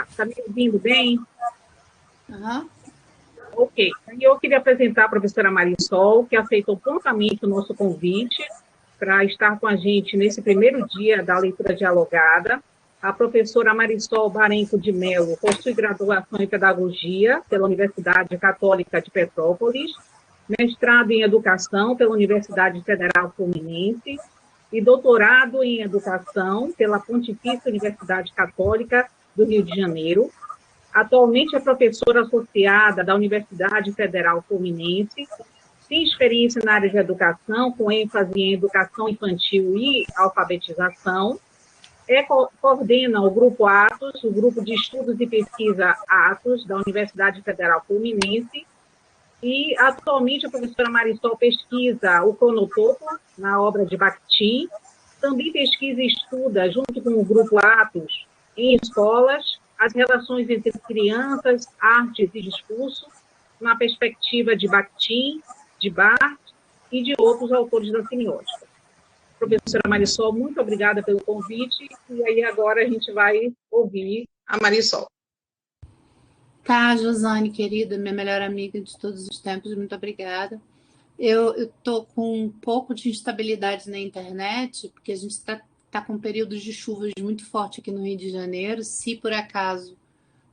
Está me ouvindo bem? Uhum. Ok. E eu queria apresentar a professora Marisol, que aceitou prontamente o nosso convite para estar com a gente nesse primeiro dia da leitura dialogada. A professora Marisol Barenco de Mello possui graduação em Pedagogia pela Universidade Católica de Petrópolis, mestrado em Educação pela Universidade Federal Fluminense e doutorado em Educação pela Pontifícia Universidade Católica do Rio de Janeiro. Atualmente é professora associada da Universidade Federal Fluminense, tem experiência na área de educação, com ênfase em educação infantil e alfabetização, coordena o Grupo Atos, o Grupo de Estudos e Pesquisa Atos, da Universidade Federal Fluminense, e atualmente a professora Marisol pesquisa o cronotopo na obra de Bakhtin, também pesquisa e estuda, junto com o Grupo Atos, em escolas, as relações entre crianças, artes e discurso, na perspectiva de Bakhtin, de Barthes e de outros autores da semiótica. Professora Marisol, muito obrigada pelo convite, e aí agora a gente vai ouvir a Marisol. Tá, Josane, querida, minha melhor amiga de todos os tempos, muito obrigada. Eu estou com um pouco de instabilidade na internet, porque a gente está com períodos de chuvas muito forte aqui no Rio de Janeiro. Se por acaso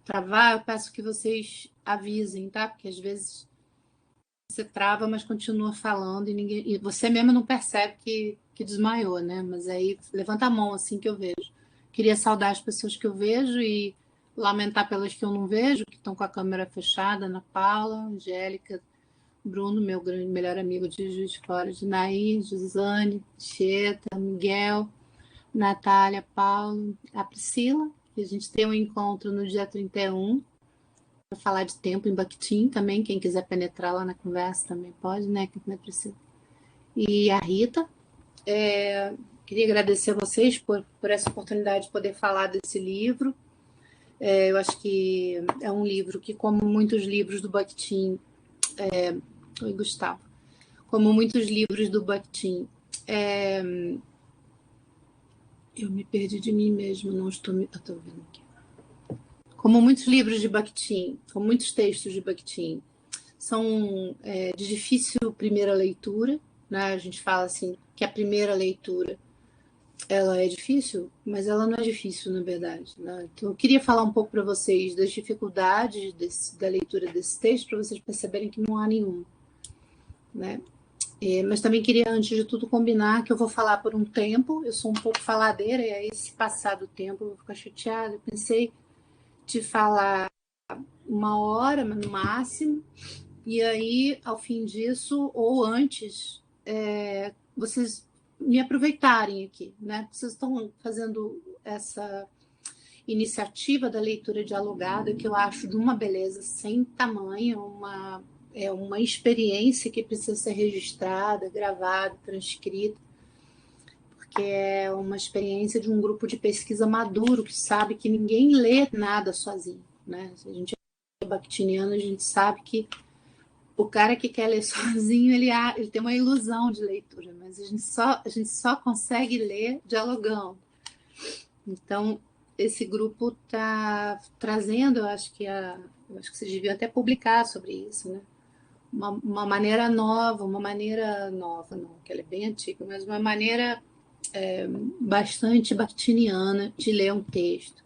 travar, eu peço que vocês avisem, tá? Porque às vezes você trava, mas continua falando e você mesmo não percebe que desmaiou, né? Mas aí levanta a mão assim que eu vejo. Queria saudar as pessoas que eu vejo e lamentar pelas que eu não vejo, que estão com a câmera fechada, Ana Paula, Angélica, Bruno, meu grande melhor amigo de Juiz de Fora, de Naí, Josane, Cheta, Miguel, Natália, Paulo, a Priscila, que a gente tem um encontro no dia 31 para falar de tempo em Bakhtin também, quem quiser penetrar lá na conversa também pode, né, Priscila? E a Rita. Queria agradecer a vocês por essa oportunidade de poder falar desse livro. Eu acho que é um livro que, como muitos livros do Bakhtin, oi, Gustavo, como muitos livros do Bakhtin, eu me perdi de mim mesmo, não estou vendo aqui. Como muitos livros de Bakhtin, como muitos textos de Bakhtin, são de difícil primeira leitura, né? A gente fala assim que a primeira leitura ela é difícil, mas ela não é difícil, na verdade, né? Então, eu queria falar um pouco para vocês das dificuldades da leitura desse texto, para vocês perceberem que não há nenhuma, né? Mas também queria, antes de tudo, combinar que eu vou falar por um tempo, eu sou um pouco faladeira, e aí, se passar do tempo, eu vou ficar chateada. Eu pensei de falar 1 hora, no máximo, e aí, ao fim disso, ou antes, vocês me aproveitarem aqui, né? Vocês estão fazendo essa iniciativa da leitura dialogada, que eu acho de uma beleza sem tamanho, uma experiência que precisa ser registrada, gravada, transcrita, porque é uma experiência de um grupo de pesquisa maduro que sabe que ninguém lê nada sozinho, né? Se a gente é bakhtiniano, a gente sabe que o cara que quer ler sozinho, ele tem uma ilusão de leitura, mas a gente só consegue ler dialogando. Então, esse grupo está trazendo, eu acho que vocês deviam até publicar sobre isso, né? Uma maneira nova, não, que ela é bem antiga, mas uma maneira bastante bakhtiniana de ler um texto.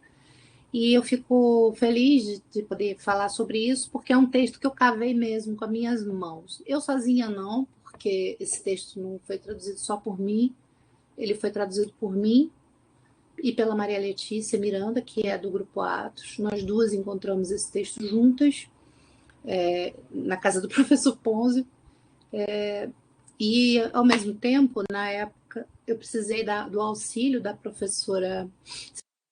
E eu fico feliz de poder falar sobre isso, porque é um texto que eu cavei mesmo com as minhas mãos. Eu sozinha não, porque esse texto não foi traduzido só por mim, ele foi traduzido por mim e pela Maria Letícia Miranda, que é do Grupo Atos. Nós duas encontramos esse texto juntas, na casa do professor Ponzio. E, ao mesmo tempo, na época, eu precisei do auxílio da professora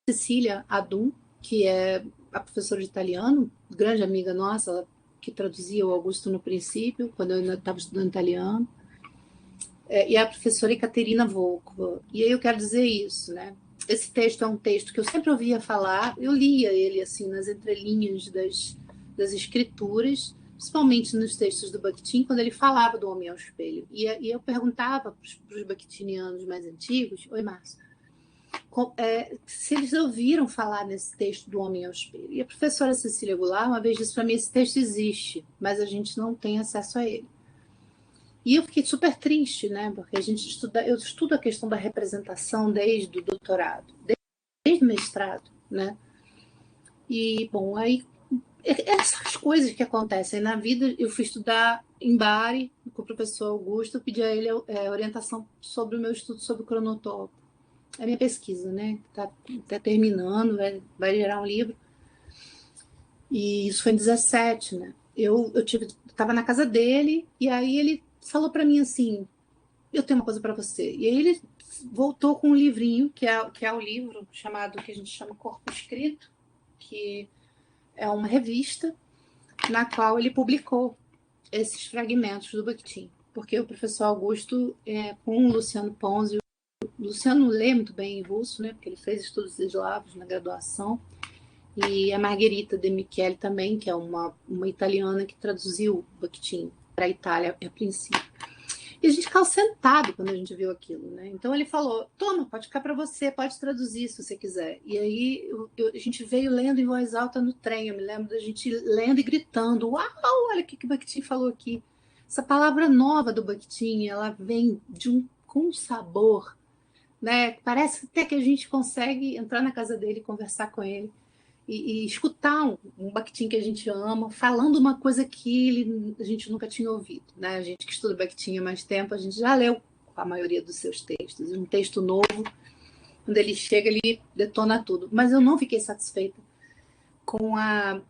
Cecília Adum, que é a professora de italiano, grande amiga nossa, ela que traduzia o Augusto no princípio, quando eu ainda estava estudando italiano, e a professora Ekaterina Volkova. E aí eu quero dizer isso, né? Esse texto é um texto que eu sempre ouvia falar, eu lia ele assim nas entrelinhas das escrituras, principalmente nos textos do Bakhtin, quando ele falava do homem ao espelho. E eu perguntava para os bakhtinianos mais antigos, oi, Márcio, se eles ouviram falar nesse texto do Homem ao Espelho. E a professora Cecília Goulart uma vez disse para mim, esse texto existe, mas a gente não tem acesso a ele. E eu fiquei super triste, né? Porque eu estudo a questão da representação desde o doutorado, desde o mestrado, né? E, bom, aí essas coisas que acontecem na vida, eu fui estudar em Bari com o professor Augusto, eu pedi a ele orientação sobre o meu estudo sobre o cronotopo. É a minha pesquisa, né? Tá terminando, vai gerar um livro. E isso foi em 17, né? Eu estava na casa dele, e aí ele falou para mim assim, eu tenho uma coisa para você. E aí ele voltou com um livrinho, que é o livro chamado, que a gente chama Corpo Escrito, que é uma revista na qual ele publicou esses fragmentos do Bakhtin. Porque o professor Augusto, com o Luciano Pons, o Luciano lê muito bem em russo, né? Porque ele fez estudos eslavos na graduação, e a Margherita De Michele também, que é uma italiana que traduziu Bakhtin para a Itália a princípio. E a gente ficava sentado quando a gente viu aquilo, né? Então ele falou, toma, pode ficar para você, pode traduzir se você quiser. E aí a gente veio lendo em voz alta no trem, eu me lembro da gente lendo e gritando, uau, olha o que o Bakhtin falou aqui. Essa palavra nova do Bakhtin, ela vem com um sabor, né? Parece até que a gente consegue entrar na casa dele, conversar com ele e escutar um Bakhtin que a gente ama, falando uma coisa que a gente nunca tinha ouvido, né? A gente que estuda Bakhtin há mais tempo, a gente já leu a maioria dos seus textos. Um texto novo, quando ele chega, ele detona tudo. Mas eu não fiquei satisfeita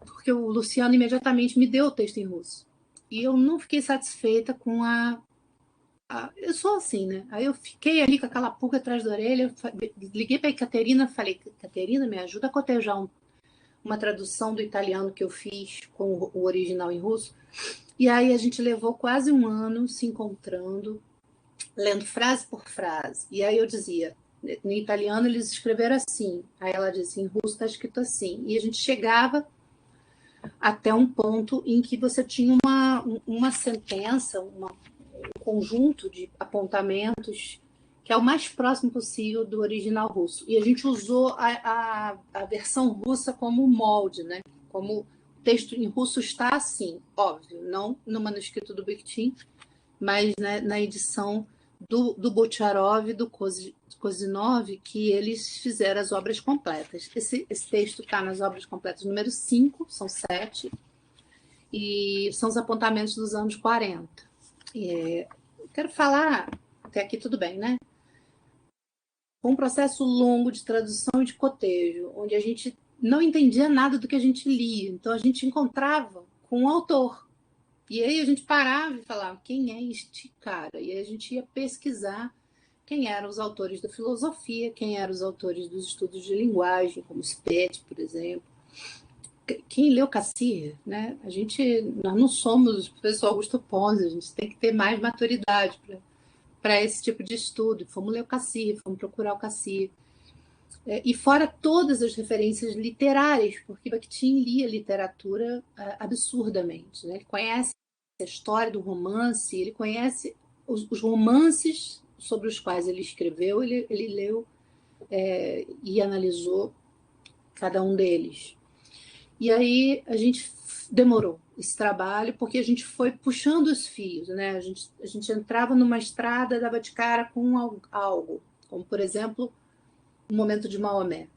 porque o Luciano imediatamente me deu o texto em russo. E eu não fiquei satisfeita com eu sou assim, né? Aí eu fiquei ali com aquela pulga atrás da orelha, liguei para a Caterina, falei, Caterina, me ajuda a cotejar uma tradução do italiano que eu fiz com o original em russo. E aí a gente levou quase um ano se encontrando, lendo frase por frase. E aí eu dizia, no italiano eles escreveram assim, aí ela dizia, em russo está escrito assim. E a gente chegava até um ponto em que você tinha uma sentença, um conjunto de apontamentos que é o mais próximo possível do original russo. E a gente usou a versão russa como molde, né? Como o texto em russo está assim, óbvio, não no manuscrito do Bakhtin, mas, né, na edição do Bocharov e do Kozinov, que eles fizeram as obras completas. Esse texto está nas obras completas número 5, são 7, e são os apontamentos dos anos 40. Quero falar, até aqui tudo bem, né? Um processo longo de tradução e de cotejo, onde a gente não entendia nada do que a gente lia. Então a gente encontrava com o autor. E aí a gente parava e falava, quem é este cara? E aí a gente ia pesquisar quem eram os autores da filosofia, quem eram os autores dos estudos de linguagem, como Spet, por exemplo. Quem leu Cassirer, né? Nós não somos o professor Augusto Pons, a gente tem que ter mais maturidade para esse tipo de estudo. Fomos ler o Cassirer, fomos procurar o Cassirer. E fora todas as referências literárias, porque Bakhtin lia literatura absurdamente. Né? Ele conhece a história do romance, ele conhece os romances sobre os quais ele escreveu, ele leu e analisou cada um deles. E aí a gente demorou esse trabalho, porque a gente foi puxando os fios, né? A gente entrava numa estrada, dava de cara com algo, como, por exemplo, o momento de Maomé.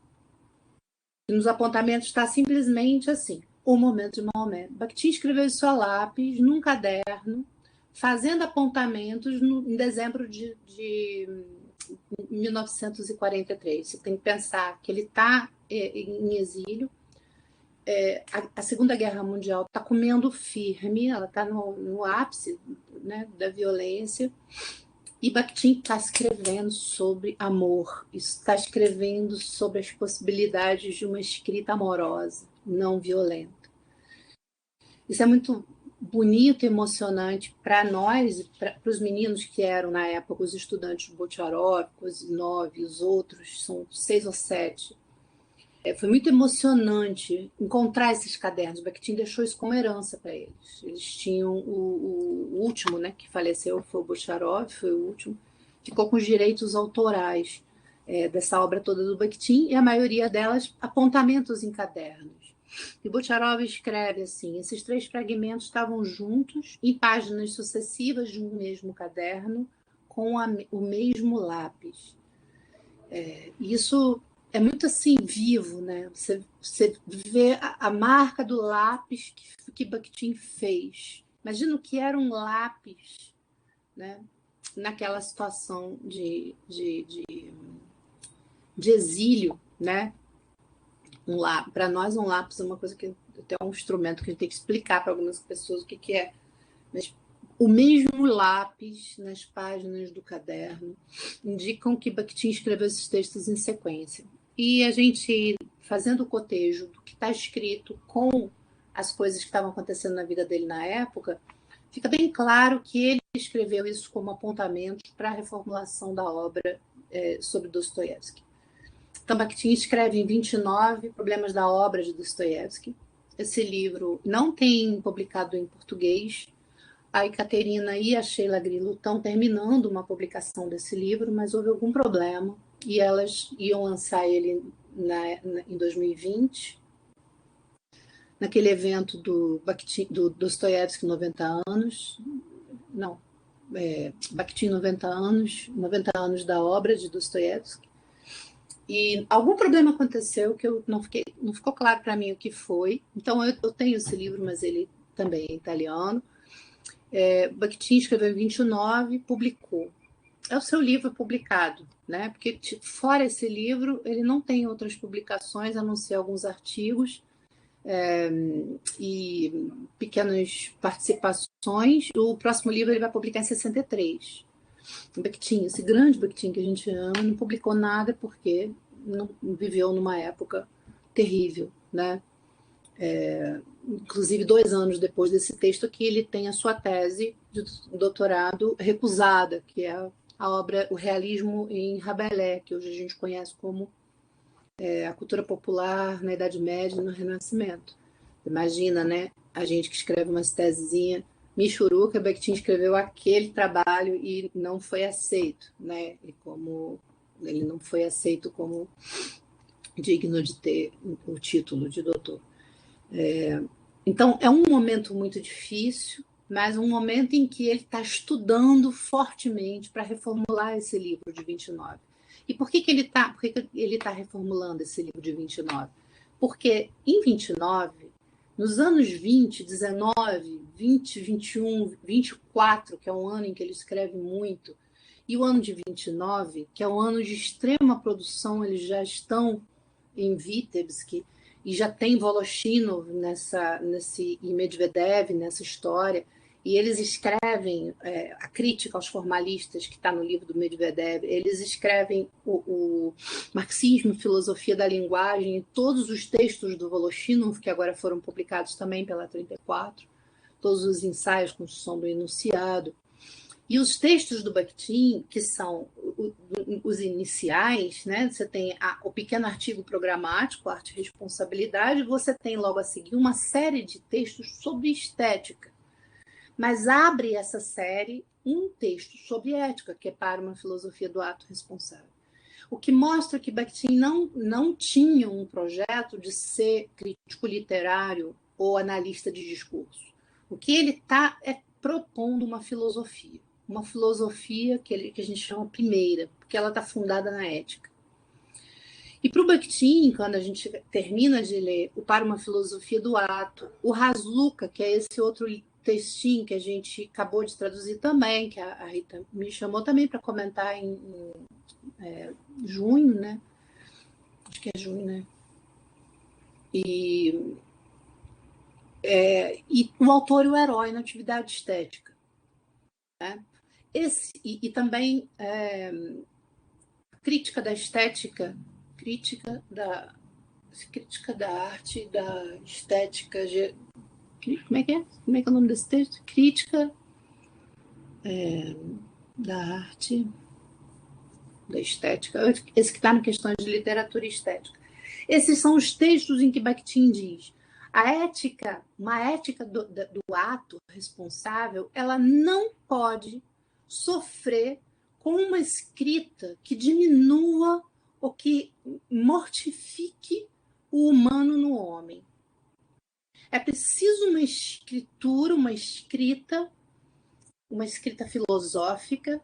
E nos apontamentos está simplesmente assim, o momento de Maomé. Bakhtin escreveu isso a lápis, num caderno, fazendo apontamentos em dezembro de 1943. Você tem que pensar que ele está em exílio, a Segunda Guerra Mundial está comendo firme, ela está no ápice, né, da violência, e Bakhtin está escrevendo sobre amor, está escrevendo sobre as possibilidades de uma escrita amorosa, não violenta. Isso é muito bonito e emocionante para nós e para os meninos que eram, na época, os estudantes do Bocharov, Kozinov e os outros, são 6 ou 7. Foi muito emocionante encontrar esses cadernos. Bakhtin deixou isso como herança para eles. Eles tinham o último, né, que faleceu, foi o Bocharov, foi o último, ficou com os direitos autorais dessa obra toda do Bakhtin, e a maioria delas apontamentos em cadernos. E Bocharov escreve assim: esses 3 fragmentos estavam juntos em páginas sucessivas de um mesmo caderno, com o mesmo lápis. Isso é muito assim vivo, né? Você vê a marca do lápis que Bakhtin fez. Imagina o que era um lápis, né? Naquela situação de exílio, né? Para nós, um lápis é uma coisa que até um instrumento que a gente tem que explicar para algumas pessoas o que é. Mas o mesmo lápis nas páginas do caderno indicam que Bakhtin escreveu esses textos em sequência. E a gente, fazendo o cotejo do que está escrito com as coisas que estavam acontecendo na vida dele na época, fica bem claro que ele escreveu isso como apontamento para a reformulação da obra sobre Dostoiévski. Então, Bakhtin escreve em 29 Problemas da Obra de Dostoiévski. Esse livro não tem publicado em português. A Ekaterina e a Sheila Grillo estão terminando uma publicação desse livro, mas houve algum problema e elas iam lançar ele em 2020, naquele evento do Dostoiévski 90 anos. Não, Bakhtin 90 anos da obra de Dostoiévski. E algum problema aconteceu que não ficou claro para mim o que foi. Então, eu tenho esse livro, mas ele também é italiano. Bakhtin escreveu em 29, publicou. É o seu livro publicado, né? Porque fora esse livro, ele não tem outras publicações, a não ser alguns artigos e pequenas participações. O próximo livro ele vai publicar em 63. Bakhtin, esse grande Bakhtin que a gente ama, não publicou nada porque não viveu numa época terrível, né? Inclusive 2 anos depois desse texto aqui, ele tem a sua tese de doutorado recusada, que é a obra O Realismo em Rabelais, que hoje a gente conhece como a cultura popular na Idade Média e no Renascimento. Imagina, né? A gente que escreve umas tesezinhas michuruca, Bakhtin escreveu aquele trabalho e não foi aceito, né? E como ele não foi aceito como digno de ter o título de doutor. Então, é um momento muito difícil, mas um momento em que ele está estudando fortemente para reformular esse livro de 29. E por que ele está reformulando esse livro de 29? Porque em 29, nos anos 20, 19, 20, 21, 24, que é um ano em que ele escreve muito, e o ano de 29, que é um ano de extrema produção, eles já estão em Vitebsk, e já tem Voloshinov e Medvedev nessa história, e eles escrevem a crítica aos formalistas, que está no livro do Medvedev, eles escrevem o marxismo e filosofia da linguagem, e todos os textos do Voloshinov, que agora foram publicados também pela 34, todos os ensaios, construção do enunciado. E os textos do Bakhtin, que são os iniciais, né? Você tem o pequeno artigo programático, arte e responsabilidade, você tem logo a seguir uma série de textos sobre estética. Mas abre essa série um texto sobre ética, que é para uma filosofia do ato responsável. O que mostra que Bakhtin não tinha um projeto de ser crítico literário ou analista de discurso. O que ele está propondo uma filosofia que a gente chama primeira, porque ela está fundada na ética. E para o Bakhtin, quando a gente termina de ler o Para uma Filosofia do Ato, o Razluka, que é esse outro textinho que a gente acabou de traduzir também, que a Rita me chamou também para comentar em junho, né? Acho que é junho, né? E o autor e o herói na atividade estética, né? E também crítica da estética, crítica da arte, da estética. Como é que é? Como é que é o nome desse texto? Crítica da arte, da estética. Esse que está em questões de literatura e estética. Esses são os textos em que Bakhtin diz: uma ética do ato responsável, ela não pode sofrer com uma escrita que diminua ou que mortifique o humano no homem. É preciso uma escritura, uma escrita filosófica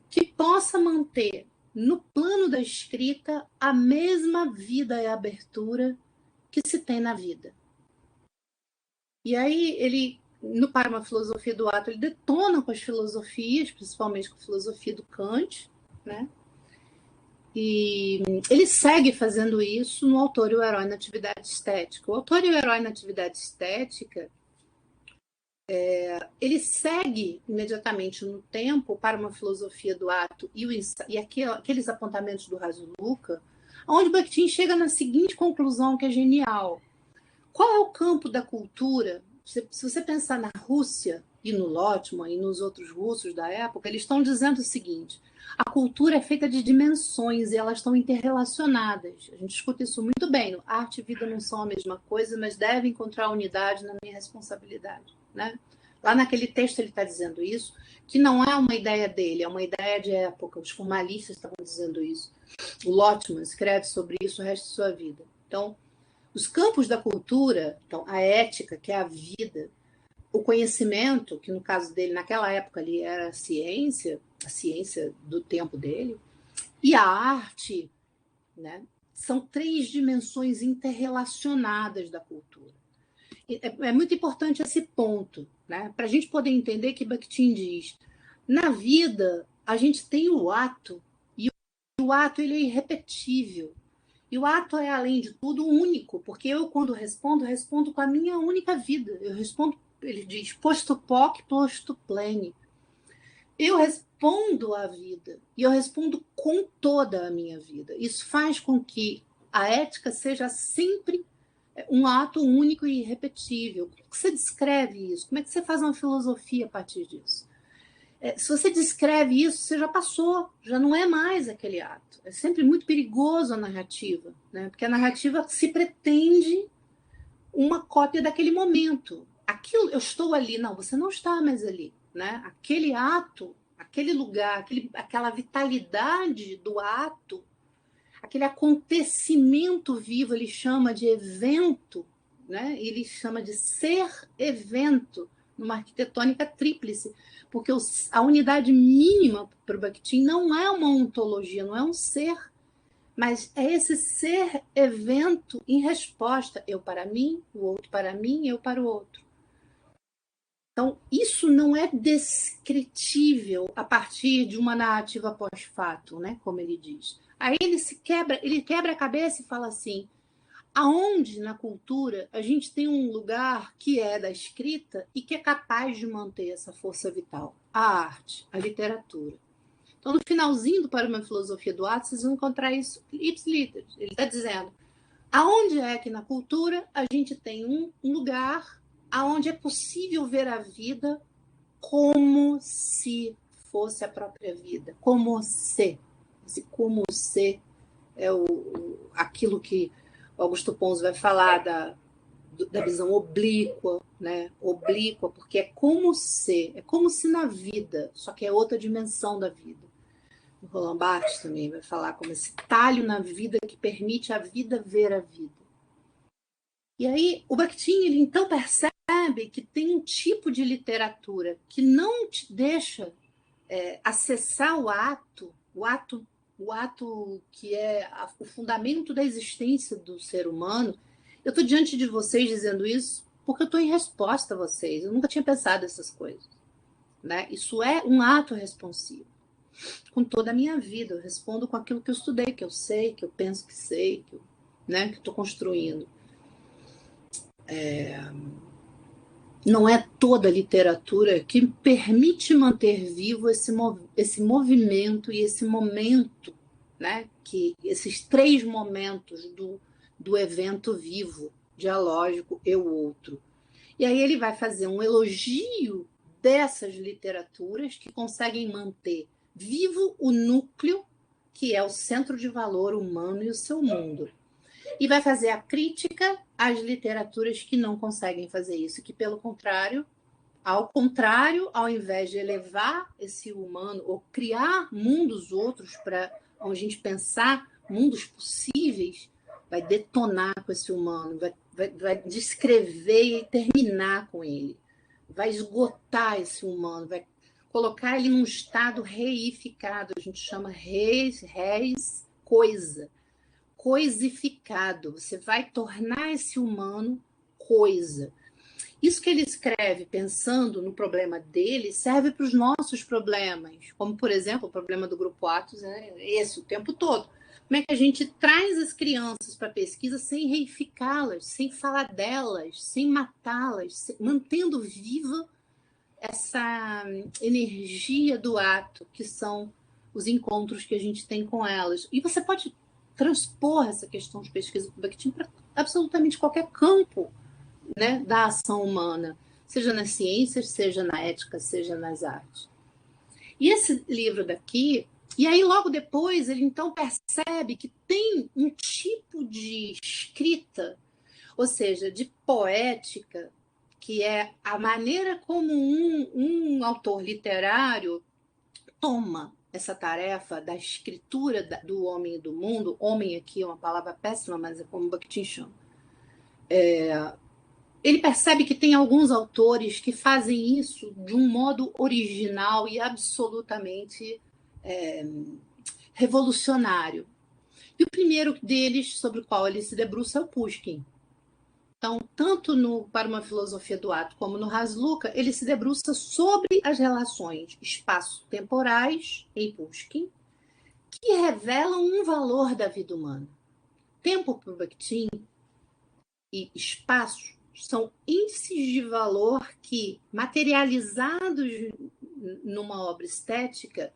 que possa manter no plano da escrita a mesma vida e abertura que se tem na vida. E aí ele, para uma filosofia do ato, ele detona com as filosofias, principalmente com a filosofia do Kant, né? E ele segue fazendo isso no Autor e o Herói na Atividade Estética. O Autor e o Herói na Atividade Estética, ele segue imediatamente no tempo para uma filosofia do ato e aqueles apontamentos do Razzoluca, onde Bakhtin chega na seguinte conclusão que é genial. Qual é o campo da cultura? Se você pensar na Rússia e no Lotman e nos outros russos da época, eles estão dizendo o seguinte: a cultura é feita de dimensões e elas estão interrelacionadas. A gente escuta isso muito bem. Arte e vida não são a mesma coisa, mas devem encontrar unidade na minha responsabilidade. Né? Lá naquele texto ele está dizendo isso, que não é uma ideia dele, é uma ideia de época. Os formalistas estavam dizendo isso. O Lotman escreve sobre isso o resto de sua vida. Então, os campos da cultura, então, a ética, que é a vida, o conhecimento, que no caso dele, naquela época ali, era a ciência do tempo dele, e a arte, né, são 3 dimensões interrelacionadas da cultura. É muito importante esse ponto, né, para a gente poder entender que Bakhtin diz, na vida, a gente tem o ato, e o ato ele é irrepetível. E o ato é, além de tudo, único, porque eu, quando respondo com a minha única vida. Eu respondo, ele diz, posto poc, posto plene. Eu respondo à vida, e eu respondo com toda a minha vida. Isso faz com que a ética seja sempre um ato único e irrepetível. Como que você descreve isso? Como é que você faz uma filosofia a partir disso? Se você descreve isso, você já passou, já não é mais aquele ato. É sempre muito perigoso a narrativa, né? Porque a narrativa se pretende uma cópia daquele momento. Aquilo, eu estou ali, não, você não está mais ali, né? Aquele ato, aquele lugar, aquela vitalidade do ato, aquele acontecimento vivo, ele chama de evento, né? Ele chama de ser evento, numa arquitetônica tríplice, porque a unidade mínima para o Bakhtin não é uma ontologia, não é um ser, mas é esse ser evento em resposta, eu para mim, o outro para mim, eu para o outro. Então, isso não é descritível a partir de uma narrativa pós-fato, né, como ele diz. Aí ele quebra a cabeça e fala assim, aonde na cultura a gente tem um lugar que é da escrita e que é capaz de manter essa força vital? A arte, a literatura. Então, no finalzinho do Para uma Filosofia do Ato, vocês vão encontrar isso ipsiliter. Ele está dizendo, aonde é que na cultura a gente tem um lugar aonde é possível ver a vida como se fosse a própria vida, como se. Esse como se é aquilo que o Augusto Pons vai falar da visão oblíqua, né? Oblíqua, porque é como se na vida, só que é outra dimensão da vida. O Roland Barthes também vai falar como esse talho na vida que permite a vida ver a vida. E aí o Bakhtin, ele então percebe que tem um tipo de literatura que não te deixa acessar o ato que é o fundamento da existência do ser humano. Eu estou diante de vocês dizendo isso porque eu estou em resposta a vocês. Eu nunca tinha pensado essas coisas. Né? Isso é um ato responsivo. Com toda a minha vida, eu respondo com aquilo que eu estudei, que eu sei, que eu penso que sei, que estou construindo. Não é toda a literatura que permite manter vivo esse movimento e esse momento, né? Que esses 3 momentos do evento vivo, dialógico, eu-outro. E aí ele vai fazer um elogio dessas literaturas que conseguem manter vivo o núcleo, que é o centro de valor humano e o seu mundo. E vai fazer a crítica às literaturas que não conseguem fazer isso, que, pelo contrário, ao invés de elevar esse humano ou criar mundos outros para a gente pensar mundos possíveis, vai detonar com esse humano, vai descrever e terminar com ele, vai esgotar esse humano, vai colocar ele num estado reificado, a gente chama coisa, coisificado, você vai tornar esse humano coisa. Isso que ele escreve pensando no problema dele serve para os nossos problemas, como, por exemplo, o problema do Grupo Atos é esse o tempo todo. Como é que a gente traz as crianças para a pesquisa sem reificá-las, sem falar delas, sem matá-las, mantendo viva essa energia do ato, que são os encontros que a gente tem com elas. E você pode transpor essa questão de pesquisa do Bakhtin para absolutamente qualquer campo, né, da ação humana, seja nas ciências, seja na ética, seja nas artes. E esse livro daqui, e aí logo depois ele então percebe que tem um tipo de escrita, ou seja, de poética, que é a maneira como um autor literário toma essa tarefa da escritura do homem e do mundo. Homem aqui é uma palavra péssima, mas é como Bakhtin chama. Ele percebe que tem alguns autores que fazem isso de um modo original e absolutamente revolucionário. E o primeiro deles, sobre o qual ele se debruça, é o Pushkin. Então, tanto Para uma Filosofia do Ato como no Razluka, ele se debruça sobre as relações espaço-temporais em Pushkin, que revelam um valor da vida humana. Tempo para o Bakhtin e espaço são índices de valor que, materializados numa obra estética,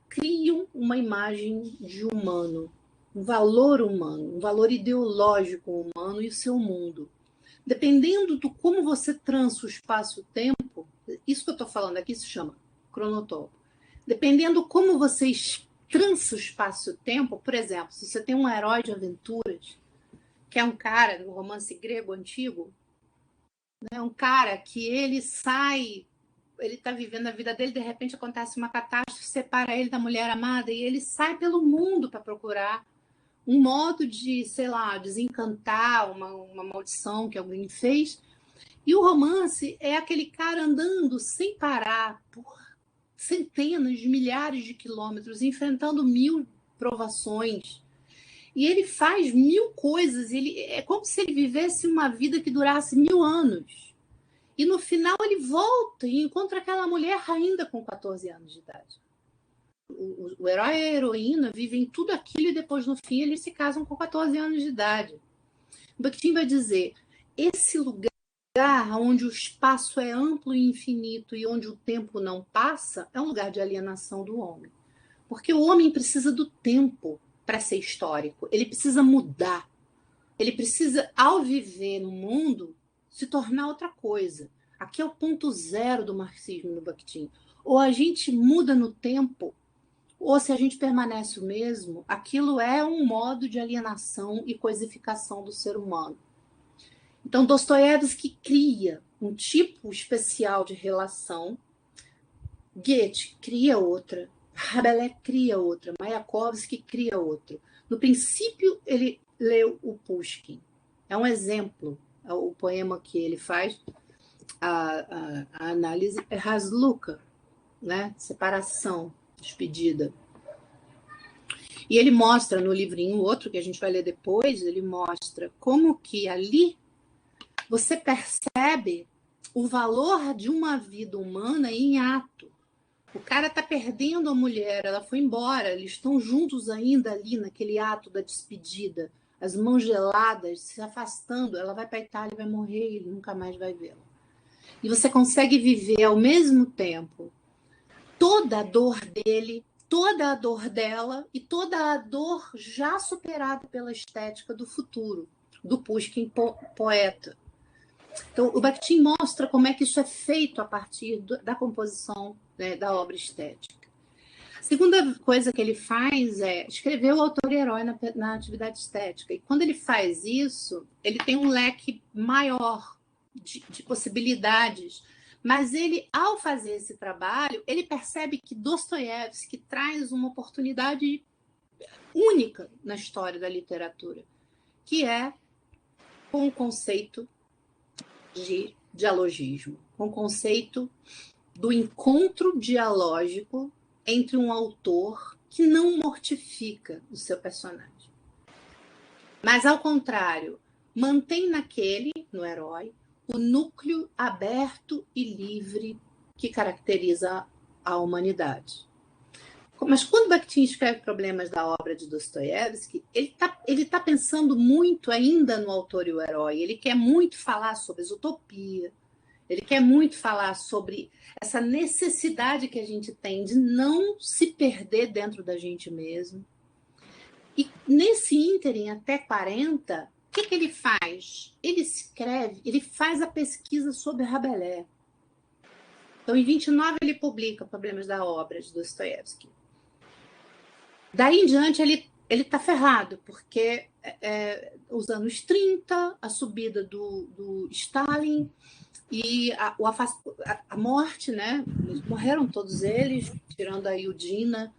criam uma imagem de humano, um valor ideológico humano e o seu mundo. Dependendo do como você trança o espaço-tempo, isso que eu estou falando aqui se chama cronotopo. Dependendo como você trança o espaço-tempo, por exemplo, se você tem um herói de aventuras, que é um cara no romance grego antigo, né, um cara que ele está vivendo a vida dele, de repente acontece uma catástrofe, separa ele da mulher amada e ele sai pelo mundo para procurar um modo de, sei lá, desencantar uma maldição que alguém fez. E o romance é aquele cara andando sem parar por centenas de milhares de quilômetros, enfrentando 1000 provações. E ele faz 1000 coisas, é como se ele vivesse uma vida que durasse 1000 anos. E no final ele volta e encontra aquela mulher ainda com 14 anos de idade. O herói e a heroína vivem tudo aquilo e depois, no fim, eles se casam com 14 anos de idade. Bakhtin vai dizer, esse lugar onde o espaço é amplo e infinito e onde o tempo não passa, é um lugar de alienação do homem. Porque o homem precisa do tempo para ser histórico. Ele precisa mudar. Ele precisa, ao viver no mundo, se tornar outra coisa. Aqui é o ponto zero do marxismo no Bakhtin. Ou a gente muda no tempo, ou se a gente permanece o mesmo, aquilo é um modo de alienação e coisificação do ser humano. Então, Dostoiévski cria um tipo especial de relação, Goethe cria outra, Rabelais cria outra, Mayakovsky cria outra. No princípio, ele leu o Pushkin. É um exemplo, o poema que ele faz, a análise é Razluka, né? Separação, despedida. E ele mostra no livrinho, outro que a gente vai ler depois, ele mostra como que ali você percebe o valor de uma vida humana em ato. O cara está perdendo a mulher, ela foi embora, eles estão juntos ainda ali naquele ato da despedida, as mãos geladas, se afastando, ela vai para a Itália, vai morrer, ele nunca mais vai vê-la. E você consegue viver ao mesmo tempo toda a dor dele, toda a dor dela e toda a dor já superada pela estética do futuro, do Pushkin poeta. Então, o Bakhtin mostra como é que isso é feito a partir da composição, né, da obra estética. A segunda coisa que ele faz é escrever o autor e herói na atividade estética. E quando ele faz isso, ele tem um leque maior de possibilidades. Mas ele, ao fazer esse trabalho, ele percebe que Dostoiévski traz uma oportunidade única na história da literatura, que é com o conceito de dialogismo, com o conceito do encontro dialógico entre um autor que não mortifica o seu personagem. Mas, ao contrário, mantém no herói, o núcleo aberto e livre que caracteriza a humanidade. Mas quando Bakhtin escreve Problemas da obra de Dostoiévski, ele tá pensando muito ainda no autor e o herói. Ele quer muito falar sobre a utopia, ele quer muito falar sobre essa necessidade que a gente tem de não se perder dentro da gente mesmo. E nesse ínterim, até 40, o que ele faz? Ele faz a pesquisa sobre Rabelais. Então, em 29, ele publica Problemas da obra de Dostoiévski. Daí em diante, ele está ferrado, porque os anos 30, a subida do Stalin e a morte, né? Morreram todos eles, tirando a Yudina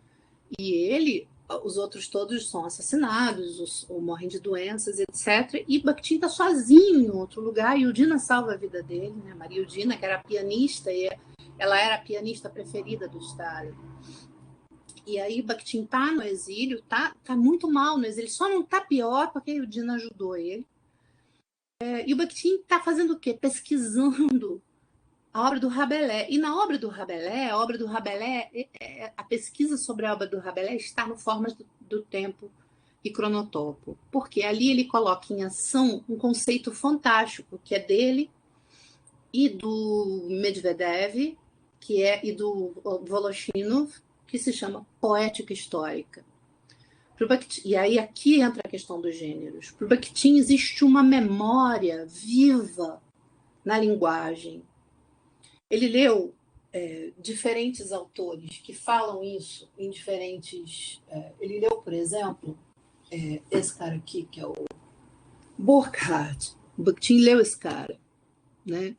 e ele. Os outros todos são assassinados ou morrem de doenças, etc. E Bakhtin está sozinho em outro lugar, e Yudina salva a vida dele, né? Maria Yudina, que era pianista, e ela era a pianista preferida do Stalin. E aí Bakhtin está no exílio, tá muito mal no exílio, só não está pior porque a Yudina ajudou ele. E o Bakhtin está fazendo o quê? Pesquisando a obra do Rabelais. E na obra do Rabelais, a pesquisa sobre a obra do Rabelais está no Formas do Tempo e Cronotopo. Porque ali ele coloca em ação um conceito fantástico, que é dele e do Medvedev, e do Voloshinov, que se chama poética histórica. E aí aqui entra a questão dos gêneros. Para o Bakhtin existe uma memória viva na linguagem. Ele leu diferentes autores que falam isso em diferentes... ele leu, por exemplo, esse cara aqui, que é o Burckhardt. O Bakhtin leu esse cara, né?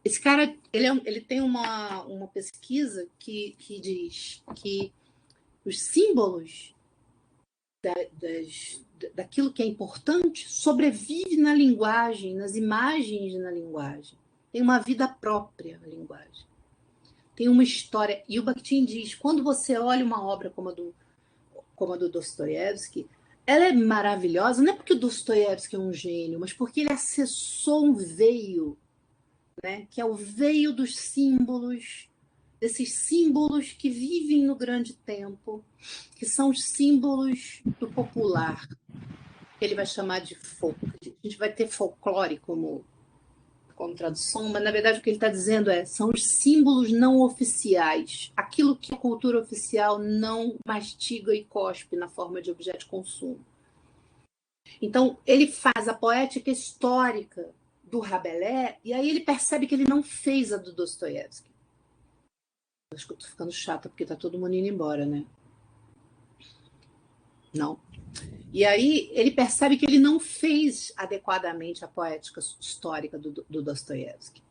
Esse cara, ele tem uma pesquisa que diz que os símbolos daquilo que é importante sobrevive na linguagem, nas imagens na linguagem. Tem uma vida própria a linguagem. Tem uma história. E o Bakhtin diz, quando você olha uma obra como a do Dostoiévski, ela é maravilhosa, não é porque o Dostoiévski é um gênio, mas porque ele acessou um veio, né, que é o veio dos símbolos, desses símbolos que vivem no grande tempo, que são os símbolos do popular, que ele vai chamar de folk. A gente vai ter folclore como tradução, mas na verdade o que ele está dizendo são os símbolos não oficiais, aquilo que a cultura oficial não mastiga e cospe na forma de objeto de consumo. Então, ele faz a poética histórica do Rabelais, e aí ele percebe que ele não fez a do Dostoiévski. Acho que eu estou ficando chata, porque está todo mundo indo embora, né? Não. E aí ele percebe que ele não fez adequadamente a poética histórica do Dostoiévski.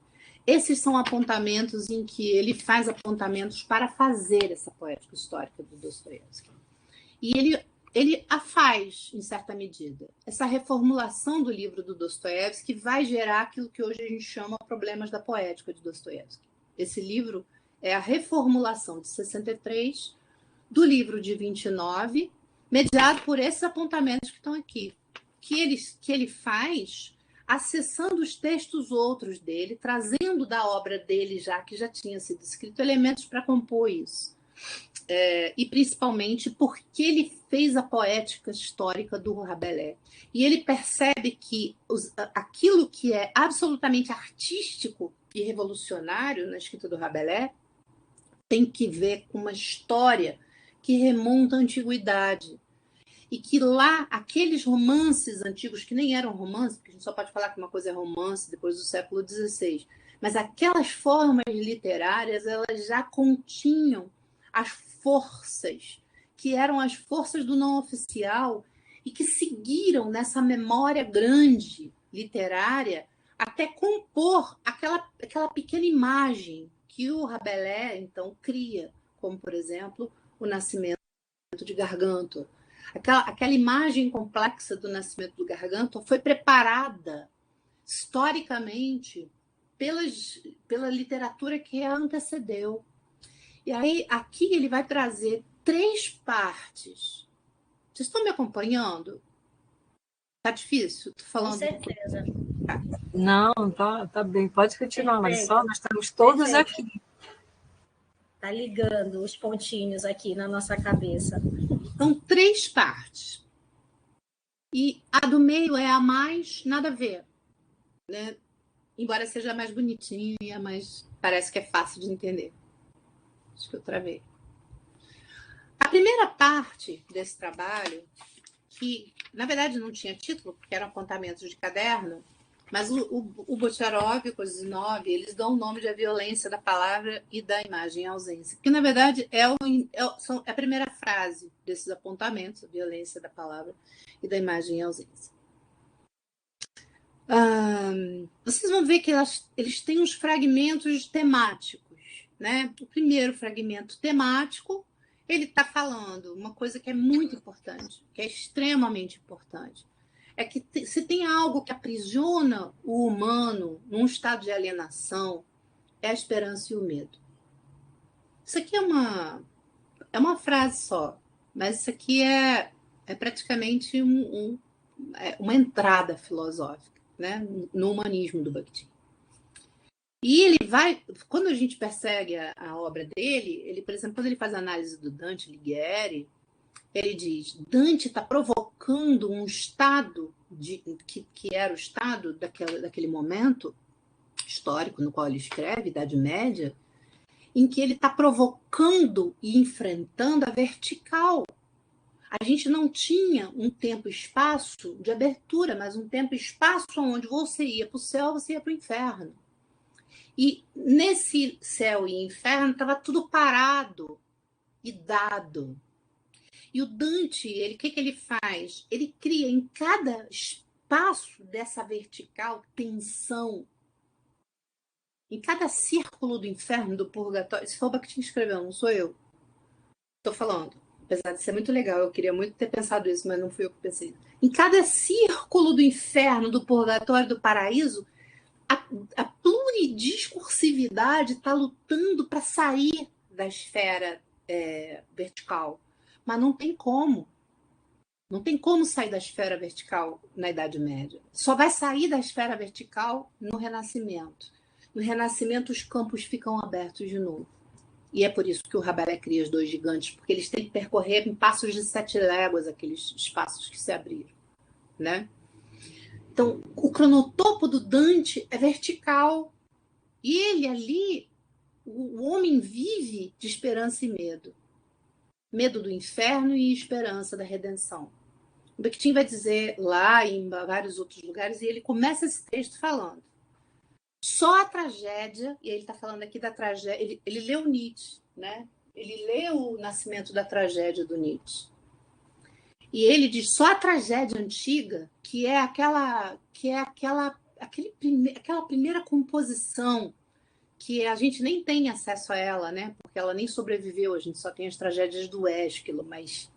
Esses são apontamentos em que ele faz apontamentos para fazer essa poética histórica do Dostoiévski. E ele a faz, em certa medida. Essa reformulação do livro do Dostoiévski vai gerar aquilo que hoje a gente chama Problemas da Poética de Dostoiévski. Esse livro é a reformulação de 63 do livro de 29, mediado por esses apontamentos que estão aqui, que ele faz acessando os textos outros dele, trazendo da obra dele, que já tinha sido escrito, elementos para compor isso. E principalmente porque ele fez a poética histórica do Rabelais. E ele percebe que aquilo que é absolutamente artístico e revolucionário na escrita do Rabelais tem que ver com uma história que remonta à antiguidade. E que lá, aqueles romances antigos, que nem eram romances, porque a gente só pode falar que uma coisa é romance depois do século XVI, mas aquelas formas literárias, elas já continham as forças, que eram as forças do não oficial, e que seguiram nessa memória grande literária até compor aquela pequena imagem que o Rabelais, então, cria, como, por exemplo, o nascimento de Gargantua, Aquela imagem complexa do nascimento do Gargantua foi preparada historicamente pela literatura que a antecedeu. E aí, aqui ele vai trazer 3 partes. Vocês estão me acompanhando? Tá difícil? Tô falando. Com certeza. Não, tá bem. Pode continuar, Marisol. Nós estamos todos aqui. Tá ligando os pontinhos aqui na nossa cabeça. São 3 partes. E a do meio é a mais nada a ver, né? Embora seja a mais bonitinha e a mais... Parece que é fácil de entender. Acho que eu travei. A primeira parte desse trabalho, que na verdade não tinha título, porque eram apontamentos de caderno, mas o Bocharov e o Kozinov, eles dão o nome de A Violência da Palavra e da Imagem em Ausência, que na verdade é a primeira frase desses apontamentos, a violência da palavra e da imagem em ausência. Vocês vão ver que eles têm uns fragmentos temáticos, né? O primeiro fragmento temático, ele está falando uma coisa que é muito importante, que é extremamente importante. É que se tem algo que aprisiona o humano num estado de alienação, é a esperança e o medo. Isso aqui é uma frase só, mas isso aqui é praticamente uma entrada filosófica, né, no humanismo do Bakhtin. E ele vai, quando a gente persegue a obra dele, ele, por exemplo, quando ele faz a análise do Dante Alighieri, ele diz: Dante está provocando um estado que era o estado daquele momento histórico no qual ele escreve, Idade Média, em que ele está provocando e enfrentando a vertical. A gente não tinha um tempo e espaço de abertura, mas um tempo e espaço onde você ia para o céu, você ia para o inferno. E nesse céu e inferno estava tudo parado e dado. E o Dante, o que ele faz? Ele cria em cada espaço dessa vertical tensão. Em cada círculo do inferno, do purgatório. Se for o Bakhtin escreveu, não sou eu. Estou falando. Apesar de ser muito legal, eu queria muito ter pensado isso, mas não fui eu que pensei. Em cada círculo do inferno, do purgatório, do paraíso, a pluridiscursividade está lutando para sair da esfera vertical. Mas não tem como. Não tem como sair da esfera vertical na Idade Média. Só vai sair da esfera vertical no Renascimento. No Renascimento, os campos ficam abertos de novo. E é por isso que o Rabelais cria os 2 gigantes, porque eles têm que percorrer em passos de 7 léguas aqueles espaços que se abriram, né? Então, o cronotopo do Dante é vertical. E ele ali, o homem vive de esperança e medo. Medo do inferno e esperança da redenção. O Bakhtin vai dizer lá em vários outros lugares, e ele começa esse texto falando: só a tragédia, e ele está falando aqui da tragédia, ele leu Nietzsche, né? Ele leu O Nascimento da Tragédia do Nietzsche. E ele diz: só a tragédia antiga, que é aquela primeira composição que a gente nem tem acesso a ela, né? Porque ela nem sobreviveu, a gente só tem as tragédias do Ésquilo, mas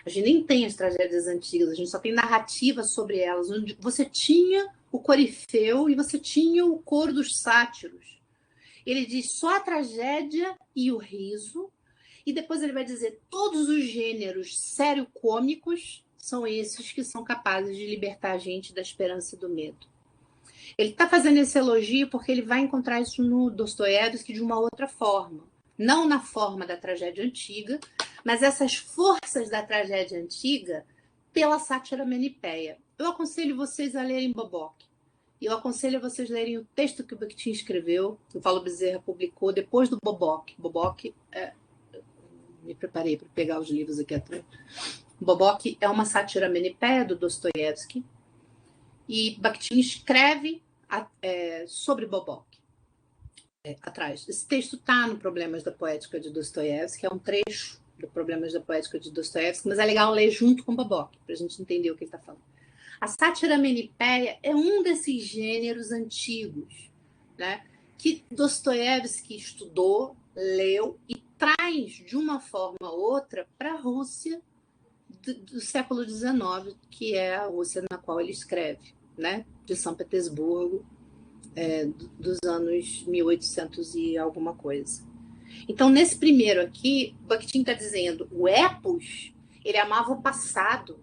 a gente nem tem as tragédias antigas, a gente só tem narrativa sobre elas, onde você tinha o Corifeu e você tinha o coro dos sátiros. Ele diz só a tragédia e o riso, e depois ele vai dizer todos os gêneros sério-cômicos são esses que são capazes de libertar a gente da esperança e do medo. Ele está fazendo esse elogio porque ele vai encontrar isso no Dostoiévski de uma outra forma. Não na forma da tragédia antiga, mas essas forças da tragédia antiga pela sátira menipéia. Eu aconselho vocês a lerem Bobok. E eu aconselho vocês a lerem o texto que o Bakhtin escreveu, que o Paulo Bezerra publicou depois do Bobok. Bobok me preparei para pegar os livros aqui atrás. Bobok é uma sátira menipéia do Dostoiévski. E Bakhtin escreve sobre Bobok. Atrás. Esse texto está no Problemas da Poética de Dostoiévski, é um trecho do Problemas da Poética de Dostoiévski, mas é legal ler junto com Bobok, para a gente entender o que ele está falando. A sátira menipéia é um desses gêneros antigos, né, que Dostoiévski estudou, leu e traz de uma forma ou outra para a Rússia do século XIX, que é a Rússia na qual ele escreve, né? De São Petersburgo, dos anos 1800 e alguma coisa. Então, nesse primeiro aqui, Bakhtin está dizendo, o epos, ele amava o passado,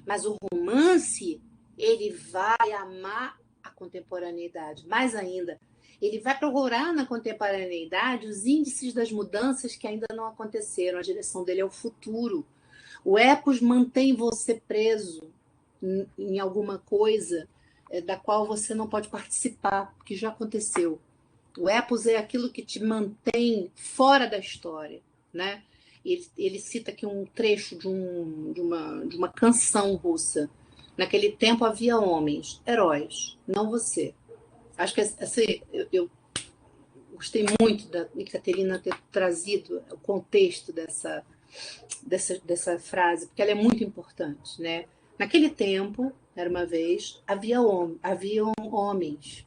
mas o romance, ele vai amar a contemporaneidade. Mais ainda, ele vai procurar na contemporaneidade os índices das mudanças que ainda não aconteceram. A direção dele é o futuro. O epos mantém você preso em alguma coisa da qual você não pode participar, que já aconteceu. O epos é aquilo que te mantém fora da história, né? Ele cita aqui um trecho de uma canção russa. Naquele tempo havia homens, heróis, não você. Acho que assim, eu gostei muito da Ekaterina ter trazido o contexto dessa frase, porque ela é muito importante, né? Naquele tempo, era uma vez, haviam homens,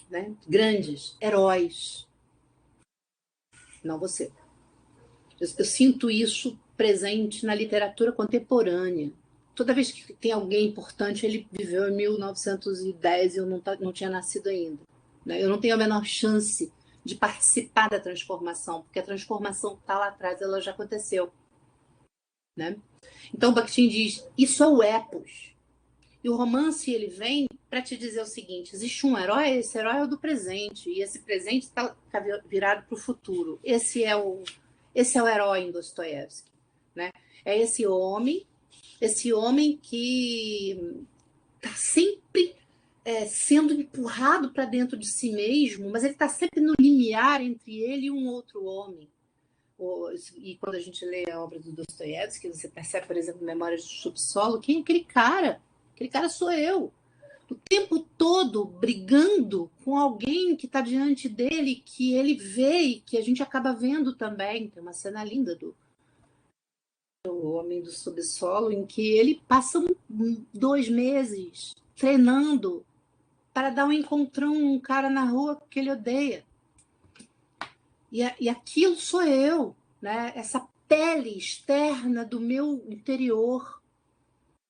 né? Grandes, heróis, não você. Eu sinto isso presente na literatura contemporânea. Toda vez que tem alguém importante, ele viveu em 1910 e eu não tinha nascido ainda. Né? Eu não tenho a menor chance de participar da transformação, porque a transformação que está lá atrás, ela já aconteceu. Né? Então, Bakhtin diz, isso é o epos. E o romance, ele vem para te dizer o seguinte, existe um herói, esse herói é o do presente, e esse presente está virado para o futuro. Esse é o herói em Dostoiévski. Né? É esse homem que está sempre sendo empurrado para dentro de si mesmo, mas ele está sempre no limiar entre ele e um outro homem. E quando a gente lê a obra do Dostoiévski, você percebe, por exemplo, Memórias do Subsolo, quem é aquele cara? Aquele cara sou eu. O tempo todo brigando com alguém que está diante dele, que ele vê e que a gente acaba vendo também. Tem uma cena linda do Homem do Subsolo, em que ele passa 2 meses treinando para dar um encontrão um cara na rua que ele odeia. E aquilo sou eu, né? Essa pele externa do meu interior,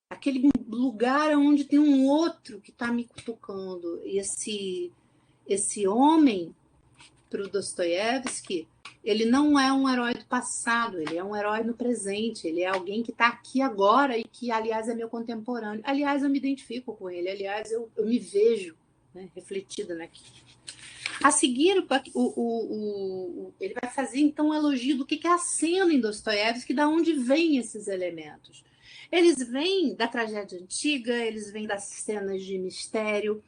aquele lugar onde tem um outro que está me cutucando. E esse homem, para o Dostoiévski, ele não é um herói do passado, ele é um herói no presente, ele é alguém que está aqui agora e que, aliás, é meu contemporâneo. Aliás, eu me identifico com ele, aliás, eu me vejo, né, refletida naquilo. A seguir, ele vai fazer, então, um elogio do que é a cena em Dostoiévski, de onde vêm esses elementos. Eles vêm da tragédia antiga, eles vêm das cenas de mistério,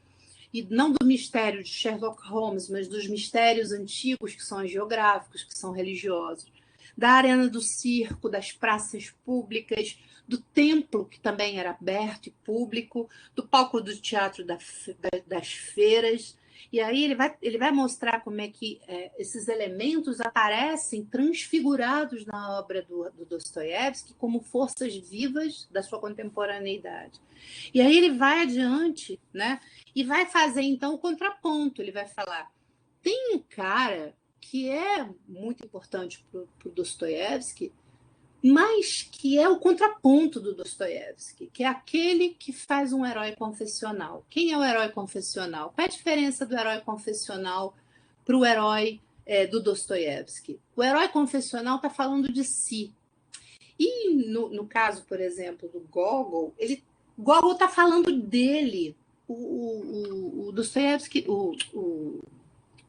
e não do mistério de Sherlock Holmes, mas dos mistérios antigos, que são geográficos, que são religiosos, da arena do circo, das praças públicas, do templo, que também era aberto e público, do palco do teatro das feiras. E aí ele vai mostrar como é que esses elementos aparecem transfigurados na obra do Dostoiévski como forças vivas da sua contemporaneidade. E aí ele vai adiante, né, e vai fazer, então, o contraponto. Ele vai falar, tem um cara que é muito importante para o Dostoiévski, mas que é o contraponto do Dostoiévski, que é aquele que faz um herói confessional. Quem é o herói confessional? Qual é a diferença do herói confessional para o herói do Dostoiévski? O herói confessional está falando de si. E no caso, por exemplo, do Gogol, Gogol está falando dele. O Dostoiévski, o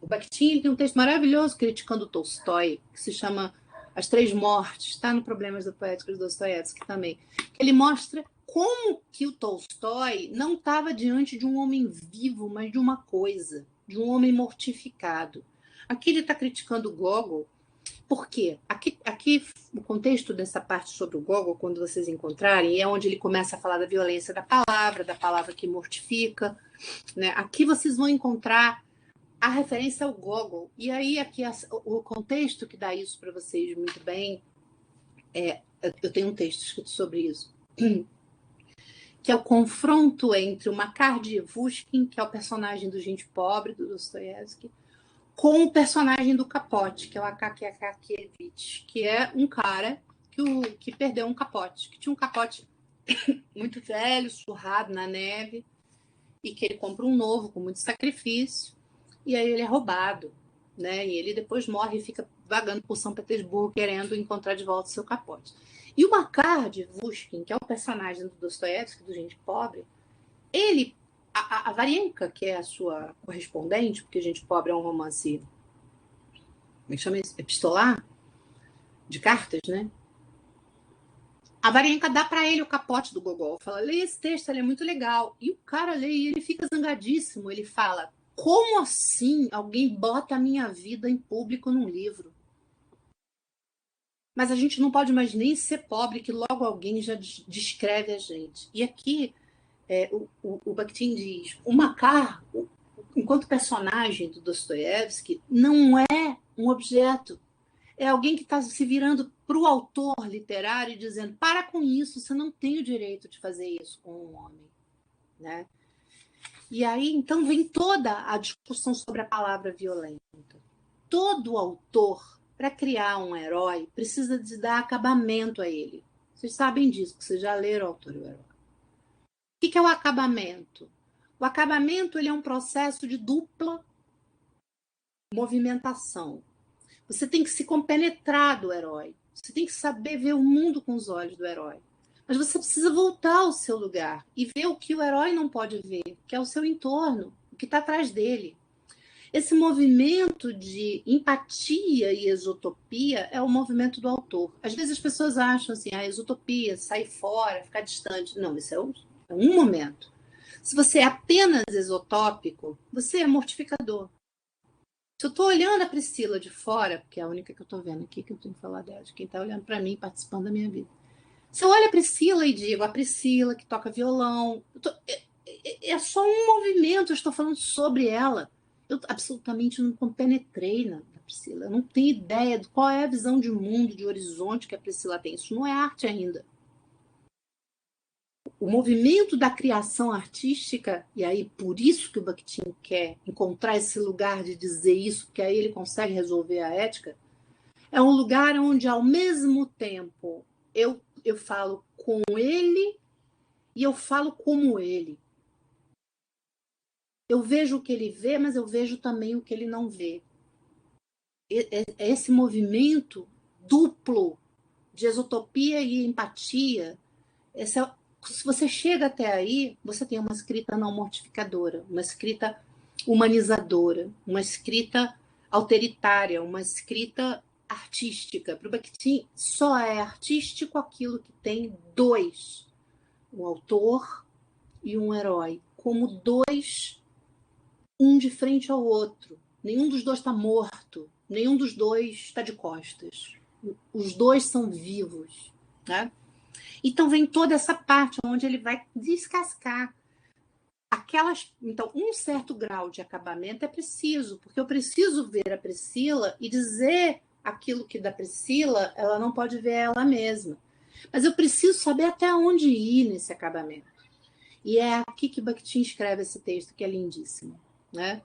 Bakhtin tem um texto maravilhoso criticando Tolstói, que se chama As Três Mortes, está no Problemas da Poética de Dostoiévski também. Ele mostra como que o Tolstói não estava diante de um homem vivo, mas de uma coisa, de um homem mortificado. Aqui ele está criticando o Gogol. Por quê? Aqui o contexto dessa parte sobre o Gogol, quando vocês encontrarem, é onde ele começa a falar da violência da palavra que mortifica. Né? Aqui vocês vão encontrar a referência ao Gogol. E aí aqui o contexto que dá isso para vocês muito bem, eu tenho um texto escrito sobre isso, que é o confronto entre o Makar Dievushkin, que é o personagem do Gente Pobre, do Dostoiévski, com o personagem do Capote, que é o Akaky Akakiyevich, que é um cara que perdeu um capote, que tinha um capote muito velho, surrado na neve, e que ele compra um novo com muito sacrifício, e aí ele é roubado, né? E ele depois morre e fica vagando por São Petersburgo querendo encontrar de volta o seu capote. E o Makar de Vushkin, que é o personagem do Dostoiévski, do Gente Pobre, ele, a Varienka, que é a sua correspondente, porque Gente Pobre é um romance, como é que chama isso? Epistolar, de cartas, né? A Varienka dá para ele o capote do Gogol, fala, lê esse texto, ele é muito legal. E o cara lê e ele fica zangadíssimo, ele fala, como assim alguém bota a minha vida em público num livro? Mas a gente não pode mais nem ser pobre, que logo alguém já descreve a gente. E aqui o Bakhtin diz, o Makar, enquanto personagem do Dostoiévski, não é um objeto. É alguém que está se virando para o autor literário e dizendo, para com isso, você não tem o direito de fazer isso com um homem. Né? E aí, então, vem toda a discussão sobre a palavra violenta. Todo autor, para criar um herói, precisa de dar acabamento a ele. Vocês sabem disso, que vocês já leram o Autor e o Herói. O que é o acabamento? O acabamento ele é um processo de dupla movimentação. Você tem que se compenetrar do herói. Você tem que saber ver o mundo com os olhos do herói. Mas você precisa voltar ao seu lugar e ver o que o herói não pode ver, que é o seu entorno, o que está atrás dele. Esse movimento de empatia e exotopia é o movimento do autor. Às vezes as pessoas acham assim, a exotopia, sair fora, ficar distante. Não, isso é um momento. Se você é apenas exotópico, você é mortificador. Se eu estou olhando a Priscila de fora, porque é a única que eu estou vendo aqui, que eu tenho que falar dela, de quem está olhando para mim, participando da minha vida. Se eu olho a Priscila e digo, a Priscila que toca violão, é só um movimento, eu estou falando sobre ela. Eu absolutamente não compenetrei na Priscila. Eu não tenho ideia de qual é a visão de mundo, de horizonte que a Priscila tem. Isso não é arte ainda. O movimento da criação artística, e aí por isso que o Bakhtin quer encontrar esse lugar de dizer isso, porque aí ele consegue resolver a ética, é um lugar onde, ao mesmo tempo, eu falo com ele e eu falo como ele. Eu vejo o que ele vê, mas eu vejo também o que ele não vê. Esse movimento duplo de exotopia e empatia, se você chega até aí, você tem uma escrita não mortificadora, uma escrita humanizadora, uma escrita autoritária, uma escrita artística. Para o Bakhtin, só é artístico aquilo que tem dois, um autor e um herói, como dois, um de frente ao outro. Nenhum dos dois está morto, nenhum dos dois está de costas. Os dois são vivos, né? Então vem toda essa parte onde ele vai descascar aquelas. Então, um certo grau de acabamento é preciso, porque eu preciso ver a Priscila e dizer aquilo que da Priscila ela não pode ver ela mesma. Mas eu preciso saber até onde ir nesse acabamento. E é aqui que Bakhtin escreve esse texto, que é lindíssimo, né?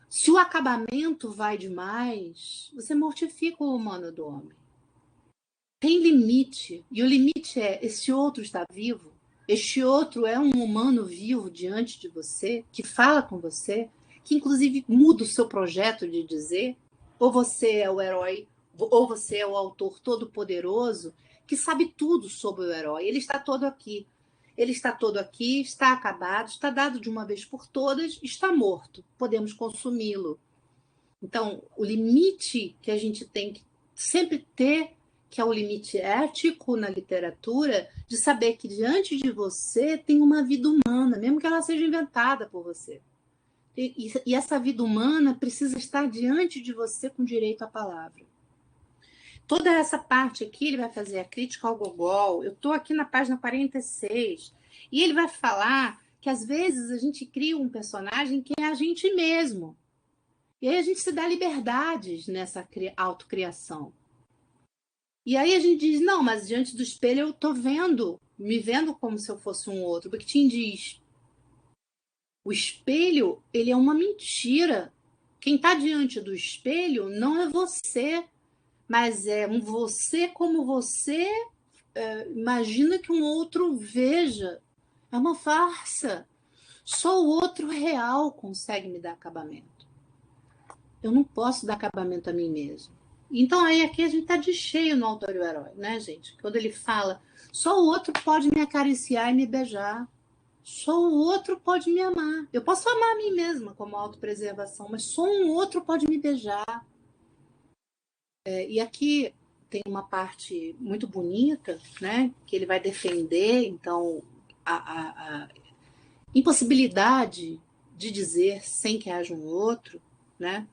Se o acabamento vai demais, você mortifica o humano do homem. Tem limite, e o limite é, esse outro está vivo, este outro é um humano vivo diante de você, que fala com você, que inclusive muda o seu projeto de dizer, ou você é o herói, ou você é o autor todo-poderoso, que sabe tudo sobre o herói, ele está todo aqui. Ele está todo aqui, está acabado, está dado de uma vez por todas, está morto. Podemos consumi-lo. Então, o limite que a gente tem que sempre ter, que é o limite ético na literatura, de saber que diante de você tem uma vida humana, mesmo que ela seja inventada por você. E essa vida humana precisa estar diante de você com direito à palavra. Toda essa parte aqui, ele vai fazer a crítica ao Gogol. Eu estou aqui na página 46. E ele vai falar que, às vezes, a gente cria um personagem que é a gente mesmo. E aí a gente se dá liberdades nessa autocriação. E aí a gente diz, não, mas diante do espelho eu estou vendo, me vendo como se eu fosse um outro. O Bakhtin diz, o espelho, ele é uma mentira. Quem está diante do espelho não é você, mas é um você como você imagina que um outro veja. É uma farsa. Só o outro real consegue me dar acabamento. Eu não posso dar acabamento a mim mesmo. Então, aí aqui a gente está de cheio no autor e o herói, né, gente? Quando ele fala, só o outro pode me acariciar e me beijar. Só o outro pode me amar. Eu posso amar a mim mesma como autopreservação, mas só um outro pode me beijar. E aqui tem uma parte muito bonita, né? Que ele vai defender, então, a impossibilidade de dizer sem que haja um outro, né?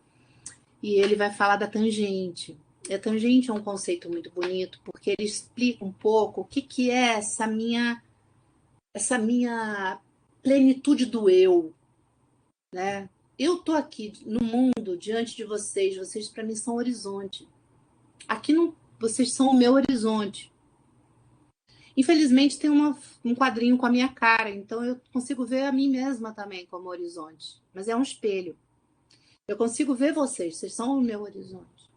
E ele vai falar da tangente. E a tangente é um conceito muito bonito, porque ele explica um pouco o que é essa minha plenitude do eu, né? Eu tô aqui no mundo diante de vocês para mim são horizonte. Aqui não, vocês são o meu horizonte. Infelizmente tem um quadrinho com a minha cara, então eu consigo ver a mim mesma também como horizonte, mas é um espelho. Eu consigo ver vocês são o meu horizonte,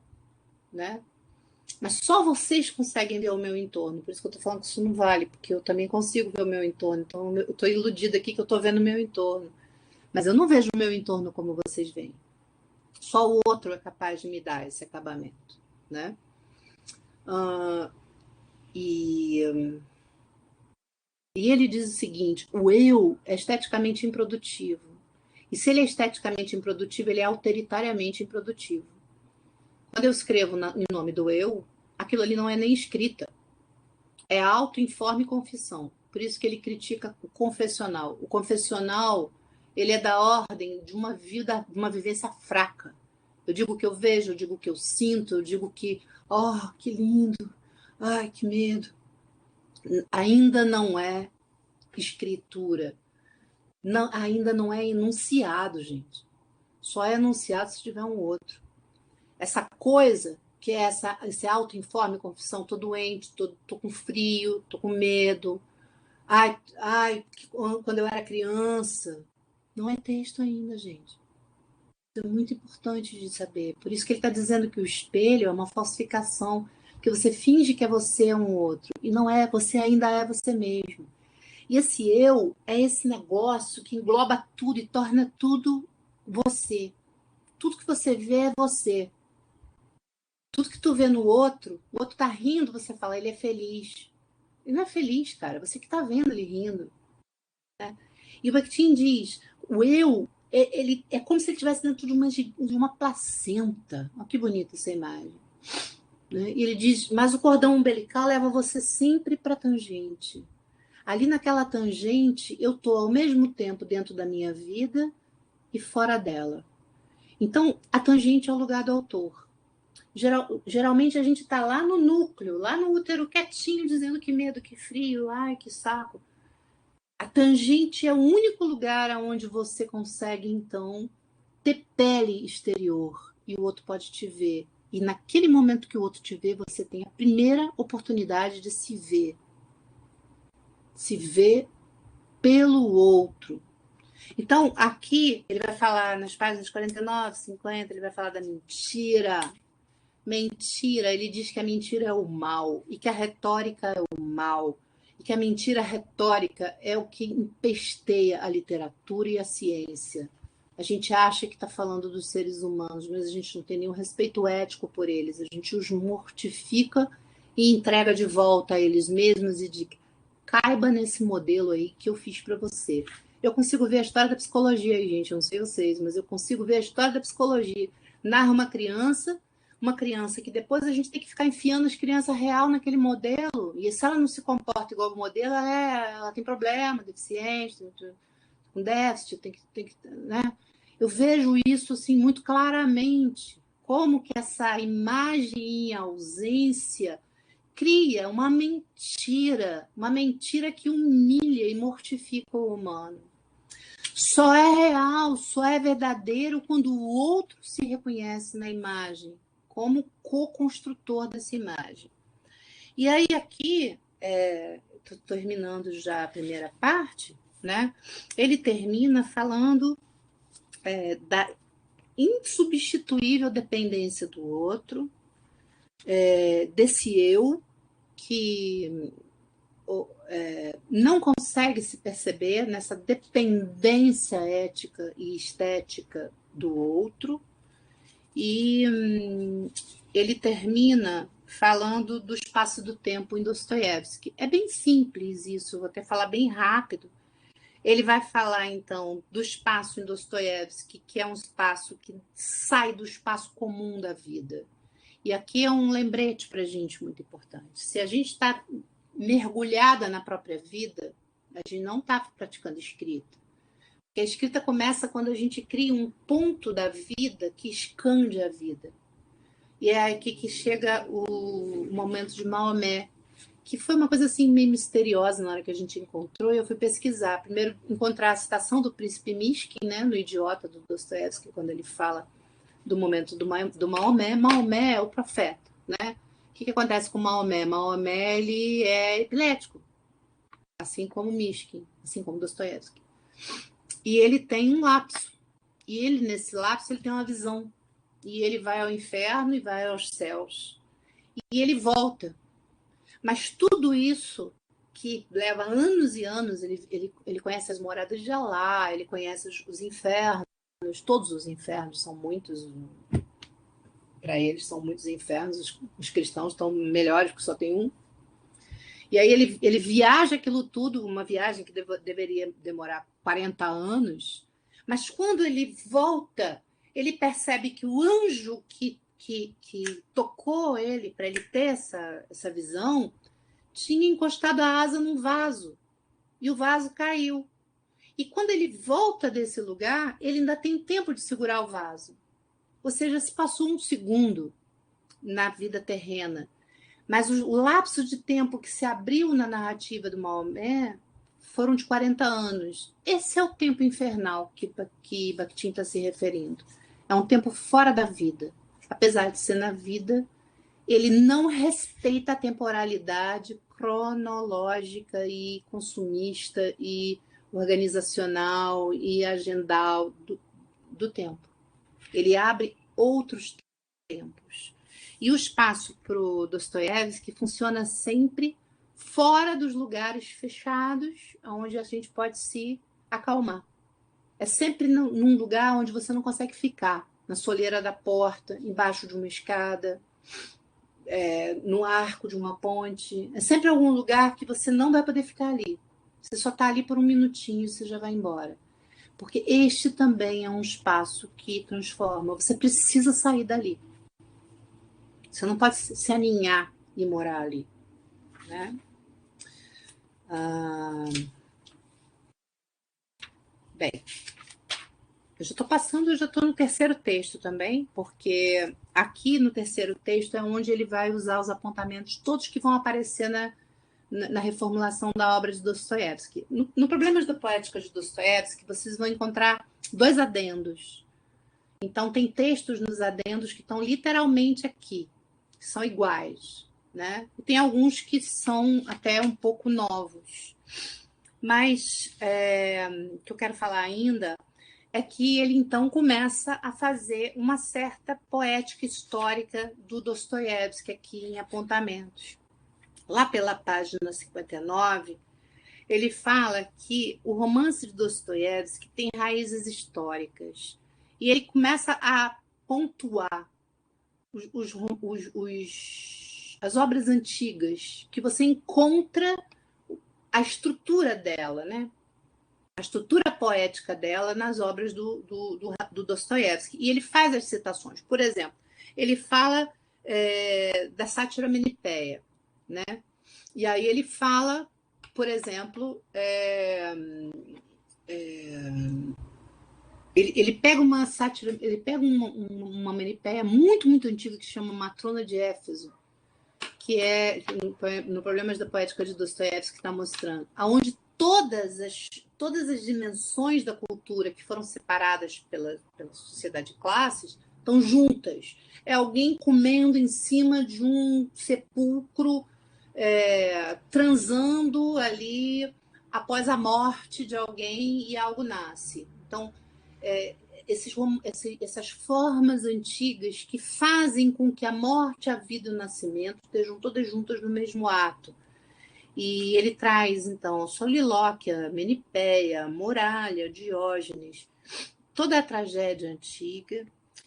né? Mas só vocês conseguem ver o meu entorno. Por isso que eu tô falando que isso não vale, porque eu também consigo ver o meu entorno. Então eu tô iludida aqui que eu tô vendo o meu entorno. Mas eu não vejo o meu entorno como vocês veem. Só o outro é capaz de me dar esse acabamento, né? E ele diz o seguinte: o eu é esteticamente improdutivo. E se ele é esteticamente improdutivo, ele é autoritariamente improdutivo. Quando eu escrevo em nome do eu, aquilo ali não é nem escrita. É auto-informe confissão. Por isso que ele critica o confessional. O confessional, ele é da ordem de uma vida, de uma vivência fraca. Eu digo o que eu vejo, eu digo o que eu sinto, eu digo que, oh, que lindo, ai, que medo. Ainda não é escritura. Não, ainda não é enunciado, gente. Só é enunciado se tiver um outro. Essa coisa que é esse auto-informe, confissão, tô doente, tô com frio, tô com medo. Ai, quando eu era criança. Não é texto ainda, gente. Isso é muito importante de saber. Por isso que ele está dizendo que o espelho é uma falsificação, que você finge que é você um outro. E não é, você ainda é você mesmo. E esse eu é esse negócio que engloba tudo e torna tudo você. Tudo que você vê é você. Tudo que tu vê no outro, o outro tá rindo, você fala, ele é feliz. Ele não é feliz, cara. Você que tá vendo ele rindo. Né? E o Bakhtin diz, o eu, ele é como se ele estivesse dentro de uma placenta. Olha que bonita essa imagem. Né? E ele diz, mas o cordão umbilical leva você sempre para a tangente. Ali naquela tangente, eu estou ao mesmo tempo dentro da minha vida e fora dela. Então, a tangente é o lugar do autor. Geralmente a gente está lá no núcleo, lá no útero, quietinho, dizendo que medo, que frio, ai, que saco. A tangente é o único lugar onde você consegue, então, ter pele exterior e o outro pode te ver. E naquele momento que o outro te vê, você tem a primeira oportunidade de se ver. Se ver pelo outro. Então, aqui, ele vai falar nas páginas 49, 50, ele vai falar da mentira. Mentira, ele diz que a mentira é o mal e que a retórica é o mal e que a mentira retórica é o que empesteia a literatura e a ciência. A gente acha que está falando dos seres humanos, mas a gente não tem nenhum respeito ético por eles. A gente os mortifica e entrega de volta a eles mesmos e diz, caiba nesse modelo aí que eu fiz para você. Eu consigo ver a história da psicologia aí, gente, eu não sei vocês, mas eu consigo ver a história da psicologia. Narra uma criança que depois a gente tem que ficar enfiando as crianças real naquele modelo, e se ela não se comporta igual o modelo, ela tem problema, deficiente, com déficit, tem que, né? Eu vejo isso assim muito claramente, como que essa imagem em ausência cria uma mentira que humilha e mortifica o humano. Só é real, só é verdadeiro quando o outro se reconhece na imagem, como co-construtor dessa imagem. E aí aqui, estou terminando já a primeira parte, né? Ele termina falando da insubstituível dependência do outro, desse eu, que não consegue se perceber nessa dependência ética e estética do outro, e ele termina falando do espaço do tempo em Dostoiévski. É bem simples isso, vou até falar bem rápido. Ele vai falar, então, do espaço em Dostoiévski, que é um espaço que sai do espaço comum da vida. E aqui é um lembrete para a gente muito importante. Se a gente está mergulhada na própria vida, a gente não está praticando escrita. Porque a escrita começa quando a gente cria um ponto da vida que expande a vida. E é aqui que chega o momento de Maomé, que foi uma coisa assim meio misteriosa na hora que a gente encontrou, e eu fui pesquisar. Primeiro, encontrar a citação do príncipe Mishkin, né, no Idiota, do Dostoiévski, quando ele fala do momento do Maomé. Maomé é o profeta, né? O que acontece com Maomé? Maomé, ele é epilético, assim como Mishkin, assim como Dostoiévski. E ele tem um lapso. E ele, nesse lapso, ele tem uma visão. E ele vai ao inferno e vai aos céus. E ele volta. Mas tudo isso, que leva anos e anos, ele conhece as moradas de Alá, ele conhece os infernos, todos os infernos, são muitos, para eles são muitos infernos, os cristãos estão melhores porque só tem um. E aí ele viaja aquilo tudo, uma viagem que deveria demorar 40 anos, mas quando ele volta, ele percebe que o anjo que tocou ele para ele ter essa visão tinha encostado a asa num vaso e o vaso caiu. E quando ele volta desse lugar, ele ainda tem tempo de segurar o vaso. Ou seja, se passou um segundo na vida terrena. Mas o lapso de tempo que se abriu na narrativa do Maomé foram de 40 anos. Esse é o tempo infernal que Bakhtin está se referindo. É um tempo fora da vida. Apesar de ser na vida, ele não respeita a temporalidade cronológica e consumista e organizacional e agendal do tempo. Ele abre outros tempos. E o espaço para o Dostoiévski funciona sempre fora dos lugares fechados, onde a gente pode se acalmar. É sempre num lugar onde você não consegue ficar, na soleira da porta, embaixo de uma escada, no arco de uma ponte. É sempre algum lugar que você não vai poder ficar ali. Você só está ali por um minutinho e você já vai embora. Porque este também é um espaço que transforma. Você precisa sair dali. Você não pode se aninhar e morar ali, né? Bem, eu já estou passando, eu já estou no terceiro texto também, porque aqui no terceiro texto é onde ele vai usar os apontamentos todos que vão aparecer na reformulação da obra de Dostoiévski. No Problemas da Poética de Dostoiévski, vocês vão encontrar 2 adendos. Então, tem textos nos adendos que estão literalmente aqui, que são iguais, né? E tem alguns que são até um pouco novos. Mas o que eu quero falar ainda é que ele, então, começa a fazer uma certa poética histórica do Dostoiévski aqui em apontamentos. Lá pela página 59, ele fala que o romance de Dostoiévski tem raízes históricas. E ele começa a pontuar as obras antigas, que você encontra a estrutura dela, né? A estrutura poética dela nas obras do Dostoiévski. E ele faz as citações. Por exemplo, ele fala da sátira menipéia, né? E aí ele fala, por exemplo, ele pega uma sátira, ele pega uma menipéia muito, muito antiga que se chama Matrona de Éfeso, que é no Problemas da Poética de Dostoiévski que está mostrando, aonde todas as dimensões da cultura que foram separadas pela sociedade de classes estão juntas. É alguém comendo em cima de um sepulcro, transando ali após a morte de alguém e algo nasce. Então, essas formas antigas que fazem com que a morte, a vida e o nascimento estejam todas juntas no mesmo ato. E ele traz, então, a Solilóquia, Menipéia, Muralha, Diógenes, toda a tragédia antiga.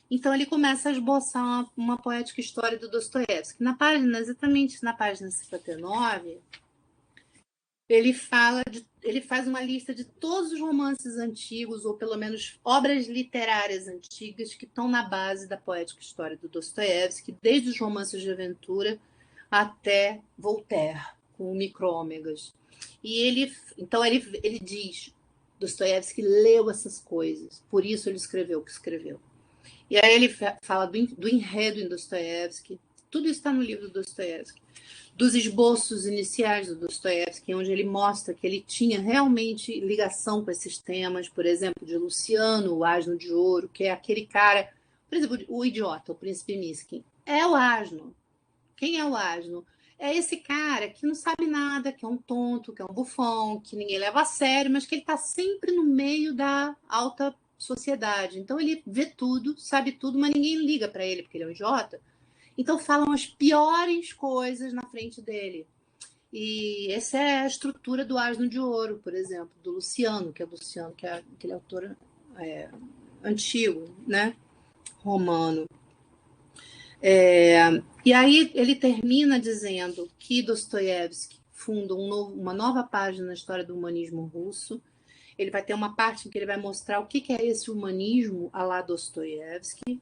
Então, ele começa a esboçar uma poética história do Dostoiévski. Exatamente na página 59, ele faz uma lista de todos os romances antigos, ou pelo menos obras literárias antigas, que estão na base da poética história do Dostoiévski, desde os romances de aventura até Voltaire, com o Micrômegas. E então ele diz, Dostoiévski leu essas coisas, por isso ele escreveu o que escreveu. E aí ele fala do enredo em Dostoiévski, tudo isso está no livro do Dostoiévski, dos esboços iniciais do Dostoiévski, onde ele mostra que ele tinha realmente ligação com esses temas, por exemplo, de Luciano, o Asno de Ouro, que é aquele cara, por exemplo, o idiota, o príncipe Miskin, é o asno. Quem é o asno? É esse cara que não sabe nada, que é um tonto, que é um bufão, que ninguém leva a sério, mas que ele está sempre no meio da alta sociedade. Então ele vê tudo, sabe tudo, mas ninguém liga para ele, porque ele é um idiota. Então falam as piores coisas na frente dele. E essa é a estrutura do Asno de Ouro, por exemplo, do Luciano, que é aquele autor antigo, né? Romano. E aí ele termina dizendo que Dostoiévski funda uma nova página na história do humanismo russo. Ele vai ter uma parte em que ele vai mostrar o que é esse humanismo à la Dostoiévski.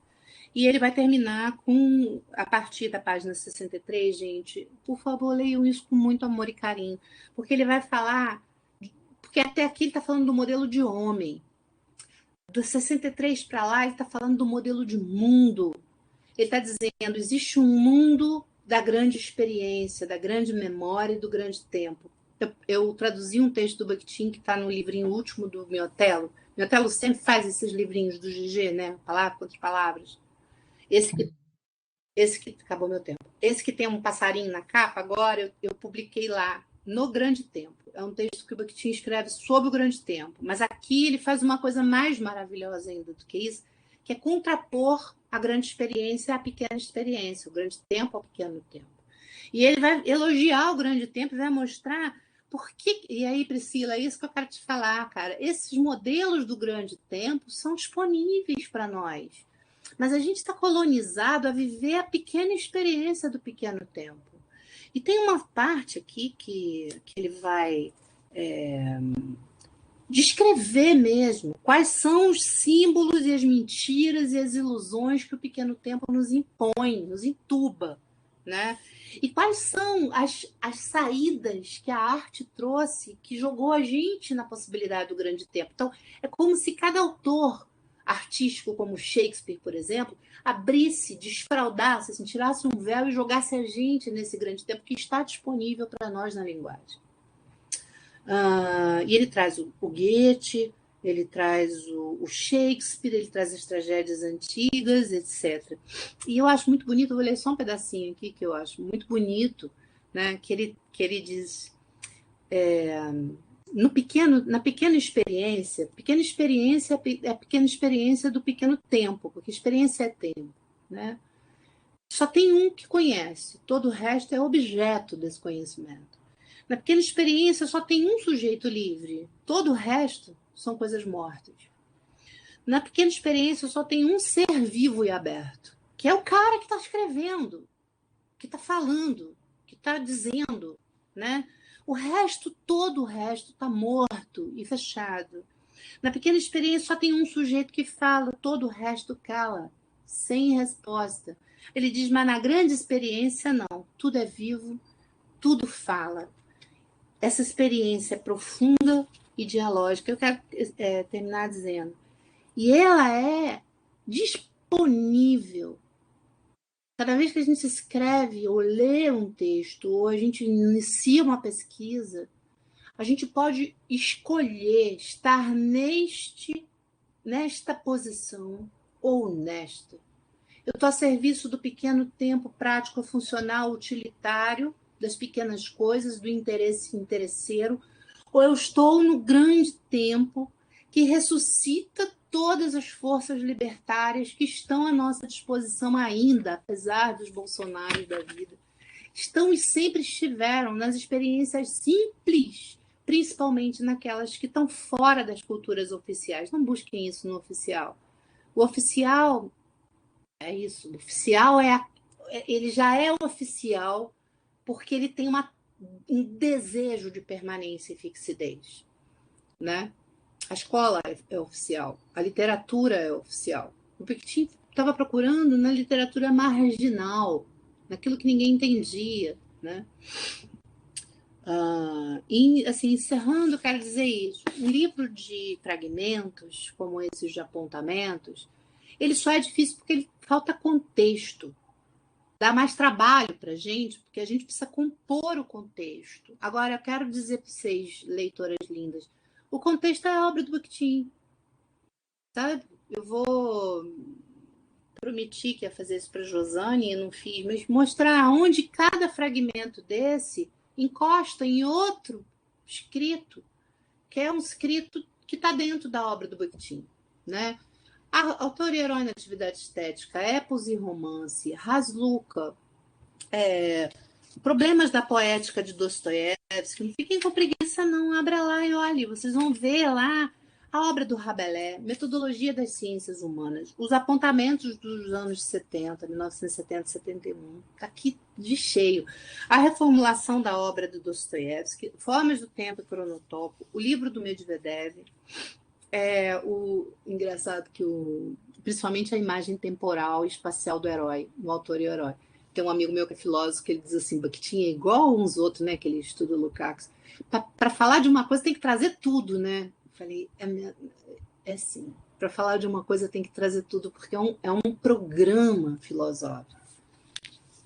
E ele vai terminar com, a partir da página 63, gente, por favor, leiam isso com muito amor e carinho, porque ele vai falar, porque até aqui ele está falando do modelo de homem. Do 63 para lá, ele está falando do modelo de mundo. Ele está dizendo, existe um mundo da grande experiência, da grande memória e do grande tempo. Eu traduzi um texto do Bakhtin que está no livrinho último do Miotelo. Miotelo sempre faz esses livrinhos do GG, né? Palavra contra palavras. Esse que acabou meu tempo. Esse que tem um passarinho na capa, agora eu publiquei lá, no Grande Tempo. É um texto que o Bakhtin escreve sobre o Grande Tempo. Mas aqui ele faz uma coisa mais maravilhosa ainda do que isso, que é contrapor a grande experiência à pequena experiência, o grande tempo ao pequeno tempo. E ele vai elogiar o grande tempo e vai mostrar por que... E aí, Priscila, é isso que eu quero te falar, cara. Esses modelos do grande tempo são disponíveis para nós. Mas a gente está colonizado a viver a pequena experiência do pequeno tempo. E tem uma parte aqui que ele vai descrever mesmo quais são os símbolos e as mentiras e as ilusões que o pequeno tempo nos impõe, nos entuba, né? E quais são as saídas que a arte trouxe, que jogou a gente na possibilidade do grande tempo. Então, é como se cada autor artístico, como Shakespeare, por exemplo, abrisse, desfraldasse, assim, tirasse um véu e jogasse a gente nesse grande tempo que está disponível para nós na linguagem. E ele traz o Goethe, ele traz o Shakespeare, ele traz as tragédias antigas, etc. E eu acho muito bonito, vou ler só um pedacinho aqui que eu acho muito bonito, né, que ele diz... na pequena experiência é a pequena experiência do pequeno tempo, porque experiência é tempo, né? Só tem um que conhece, todo o resto é objeto desse conhecimento. Na pequena experiência só tem um sujeito livre, todo o resto são coisas mortas. Na pequena experiência só tem um ser vivo e aberto, que é o cara que está escrevendo, que está falando, que está dizendo, né? O resto, todo o resto, está morto e fechado. Na pequena experiência só tem um sujeito que fala, todo o resto cala, sem resposta. Ele diz, mas na grande experiência não, tudo é vivo, tudo fala. Essa experiência é profunda e dialógica. Eu quero terminar dizendo. E ela é disponível. Cada vez que a gente escreve ou lê um texto, ou a gente inicia uma pesquisa, a gente pode escolher estar nesta posição ou nesta. Eu estou a serviço do pequeno tempo prático, funcional, utilitário, das pequenas coisas, do interesse interesseiro, ou eu estou no grande tempo que ressuscita todas as forças libertárias que estão à nossa disposição ainda, apesar dos Bolsonaros da vida. Estão e sempre estiveram nas experiências simples, principalmente naquelas que estão fora das culturas oficiais. Não busquem isso no oficial. O oficial é isso. O oficial ele já é oficial porque ele tem um desejo de permanência e fixidez, né? A escola é oficial, a literatura é oficial. O Bakhtin estava procurando na literatura marginal, naquilo que ninguém entendia, né? E, assim, encerrando, quero dizer isso. Um livro de fragmentos, como esses de apontamentos, ele só é difícil porque ele falta contexto. Dá mais trabalho para a gente, porque a gente precisa compor o contexto. Agora, eu quero dizer para vocês, leitoras lindas, o contexto é a obra do Bakhtin. Sabe? Eu prometi que ia fazer isso para a Josane e não fiz, mas mostrar onde cada fragmento desse encosta em outro escrito, que é um escrito que está dentro da obra do Bakhtin, né? Autor e herói na atividade estética, epos e romance, Razluka, problemas da poética de Dostoiévski. Não fiquem com preguiça, não. Abra lá e olhe. Vocês vão ver lá a obra do Rabelais, Metodologia das Ciências Humanas, os apontamentos dos anos 70, 1970, 71. Está aqui de cheio. A reformulação da obra de Dostoiévski, Formas do Tempo e Cronotopo, o livro do Medvedev. O engraçado que principalmente a imagem temporal e espacial do herói, do autor e herói. Tem um amigo meu que é filósofo que ele diz assim, Bakhtin é igual a uns outros, né, que ele estuda o Lukács. Para falar de uma coisa tem que trazer tudo, né? Eu falei, assim, para falar de uma coisa tem que trazer tudo, porque é um programa filosófico.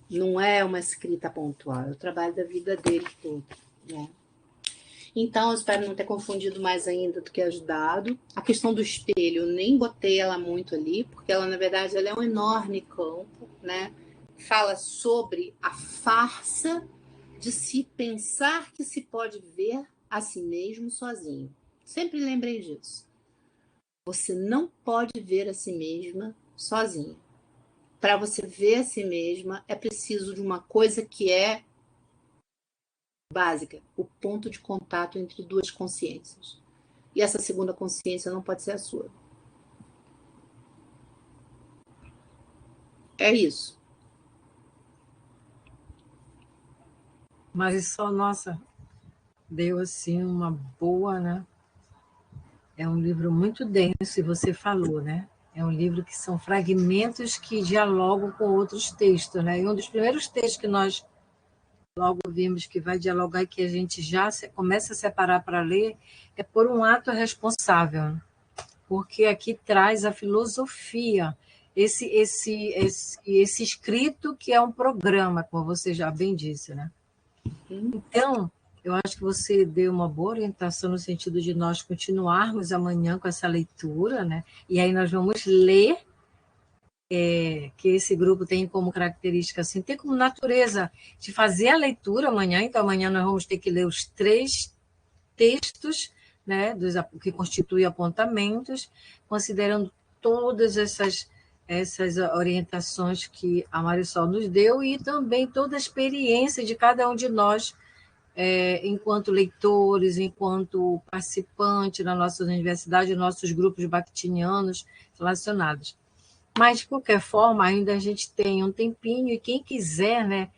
Não é uma escrita pontual, é o trabalho da vida dele todo, né? Então, eu espero não ter confundido mais ainda do que ajudado. A questão do espelho, eu nem botei ela muito ali, porque ela, na verdade, ela é um enorme campo, né? Fala sobre a farsa de se pensar que se pode ver a si mesmo sozinho. Sempre lembrei disso. Você não pode ver a si mesma sozinha. Para você ver a si mesma, é preciso de uma coisa que é básica, o ponto de contato entre duas consciências. E essa segunda consciência não pode ser a sua. É isso. Mas só, nossa, deu assim uma boa, né? É um livro muito denso, e você falou, né? É um livro que são fragmentos que dialogam com outros textos, né? E um dos primeiros textos que nós logo vimos que vai dialogar e que a gente já começa a separar para ler é Por um Ato Responsável, porque aqui traz a filosofia, esse escrito que é um programa, como você já bem disse, né? Então, eu acho que você deu uma boa orientação no sentido de nós continuarmos amanhã com essa leitura, né? E aí nós vamos ler, que esse grupo tem como característica, assim, tem como natureza de fazer a leitura amanhã. Então, amanhã nós vamos ter que ler os 3 textos, né, que constituem apontamentos, considerando todas essas orientações que a Marisol nos deu e também toda a experiência de cada um de nós, enquanto leitores, enquanto participantes na nossa universidade, nossos grupos bakhtinianos relacionados. Mas, de qualquer forma, ainda a gente tem um tempinho, e quem quiser, né,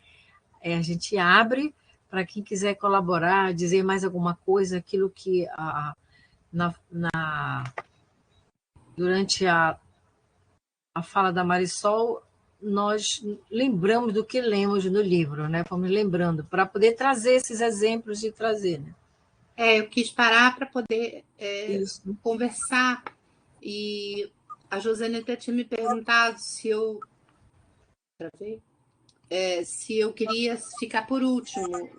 a gente abre para quem quiser colaborar, dizer mais alguma coisa, aquilo que durante a fala da Marisol, nós lembramos do que lemos no livro, né? Fomos lembrando, para poder trazer esses exemplos e trazer. Né? Eu quis parar para poder conversar. E a Josane até tinha me perguntado se eu queria ficar por último.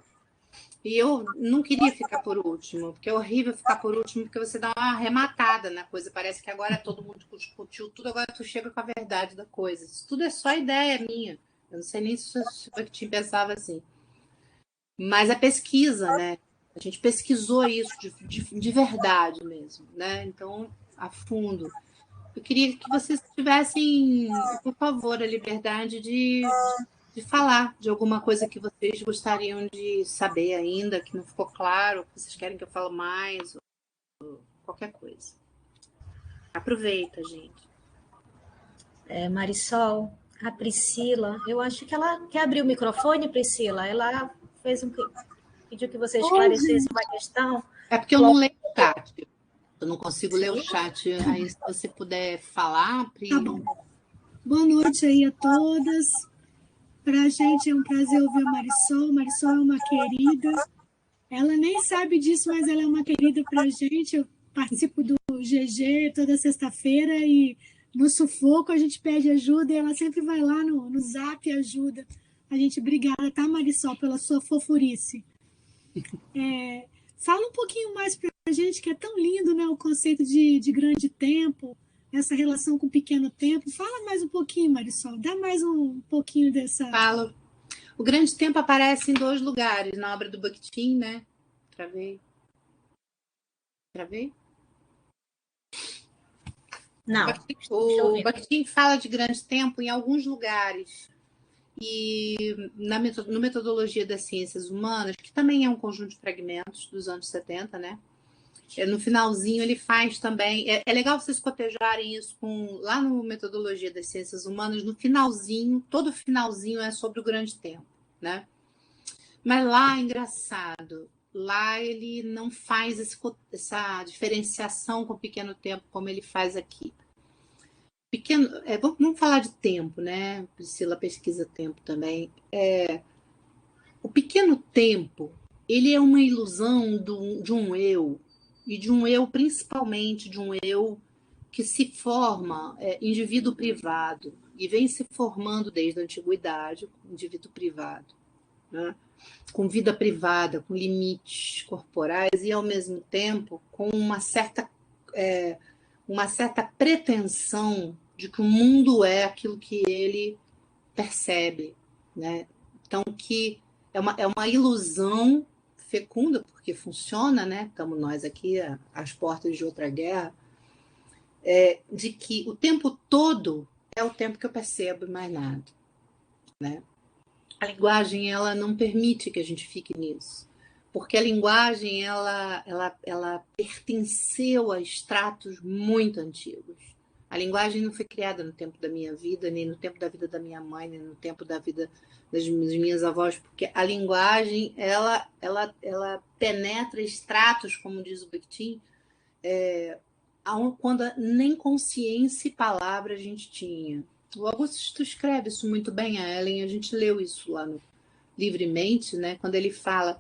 E eu não queria ficar por último, porque é horrível ficar por último, porque você dá uma arrematada na coisa. Parece que agora todo mundo discutiu tudo, agora tu chega com a verdade da coisa. Isso tudo é só ideia minha. Eu não sei nem se o Bakhtin pensava assim. Mas a pesquisa, né? A gente pesquisou isso de verdade mesmo, né? Então, a fundo. eu queria que vocês tivessem, por favor, a liberdade de falar de alguma coisa que vocês gostariam de saber ainda, que não ficou claro, que vocês querem que eu fale mais, ou qualquer coisa. Aproveita, gente. Marisol, a Priscila, eu acho que ela quer abrir o microfone, Priscila. Ela pediu que você esclarecesse uma questão. É porque eu não leio o chat. Eu não consigo ler o chat. Aí, se você puder falar, Pri. Tá bom. Boa noite aí a todas. Para a gente é um prazer ouvir a Marisol. Marisol é uma querida. Ela nem sabe disso, mas ela é uma querida para a gente. Eu participo do GG toda sexta-feira e no sufoco a gente pede ajuda e ela sempre vai lá no Zap e ajuda. A gente, obrigada, tá, Marisol, pela sua fofurice. Fala um pouquinho mais para a gente, que é tão lindo, né, o conceito de grande tempo, essa relação com pequeno tempo. Fala mais um pouquinho, Marisol, dá mais um pouquinho dessa... Falo. O grande tempo aparece em 2 lugares, na obra do Bakhtin, né? Travei? Não. O Bakhtin fala de grande tempo em alguns lugares. E no Metodologia das Ciências Humanas, que também é um conjunto de fragmentos dos anos 70, né? No finalzinho ele faz também... É legal vocês cotejarem isso lá no Metodologia das Ciências Humanas, no finalzinho, todo finalzinho é sobre o grande tempo, né? Mas lá, engraçado, lá ele não faz essa diferenciação com o pequeno tempo como ele faz aqui. Vamos falar de tempo, né? Priscila pesquisa tempo também. O pequeno tempo, ele é uma ilusão de um eu, e de um eu, principalmente de um eu que se forma indivíduo privado, e vem se formando desde a antiguidade, indivíduo privado, né? Com vida privada, com limites corporais, e ao mesmo tempo com uma certa pretensão de que o mundo é aquilo que ele percebe, né? Então, que é uma ilusão fecunda, porque funciona, né? Estamos nós aqui às portas de outra guerra, de que o tempo todo é o tempo que eu percebo e mais nada, né? A linguagem, ela não permite que a gente fique nisso, porque a linguagem, ela pertenceu a estratos muito antigos. A linguagem não foi criada no tempo da minha vida, nem no tempo da vida da minha mãe, nem no tempo da vida das minhas avós, porque a linguagem, ela penetra estratos, como diz o Bakhtin, quando nem consciência e palavra a gente tinha. O Augusto escreve isso muito bem, a Ellen, a gente leu isso lá no Livremente, né? Quando ele fala,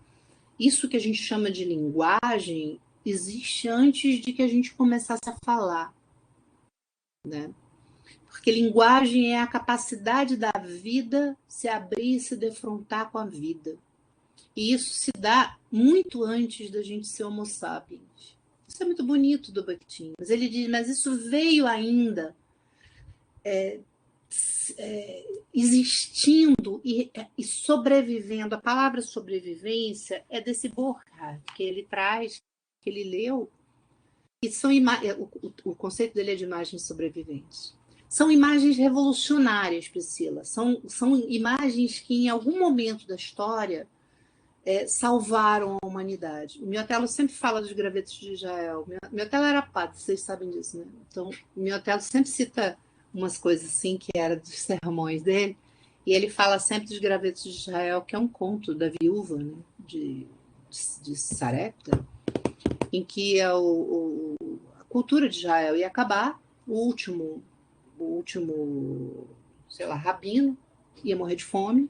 isso que a gente chama de linguagem existe antes de que a gente começasse a falar, né? Porque linguagem é a capacidade da vida se abrir e se defrontar com a vida. E isso se dá muito antes da gente ser homo sapiens. Isso é muito bonito do Bakhtin. Mas ele diz, mas isso veio ainda existindo e sobrevivendo. A palavra sobrevivência é desse Burkhardt, que ele traz, que ele leu, e são o conceito dele é de imagens sobreviventes. São imagens revolucionárias, Priscila. São imagens que, em algum momento da história, salvaram a humanidade. O Miotello sempre fala dos gravetos de Israel. O Miotello era padre, vocês sabem disso, né? Então, o Miotello sempre cita umas coisas assim, que era dos sermões dele, e ele fala sempre dos gravetos de Israel, que é um conto da viúva, né? de Sarepta, em que a cultura de Israel ia acabar, o último, sei lá, rabino ia morrer de fome,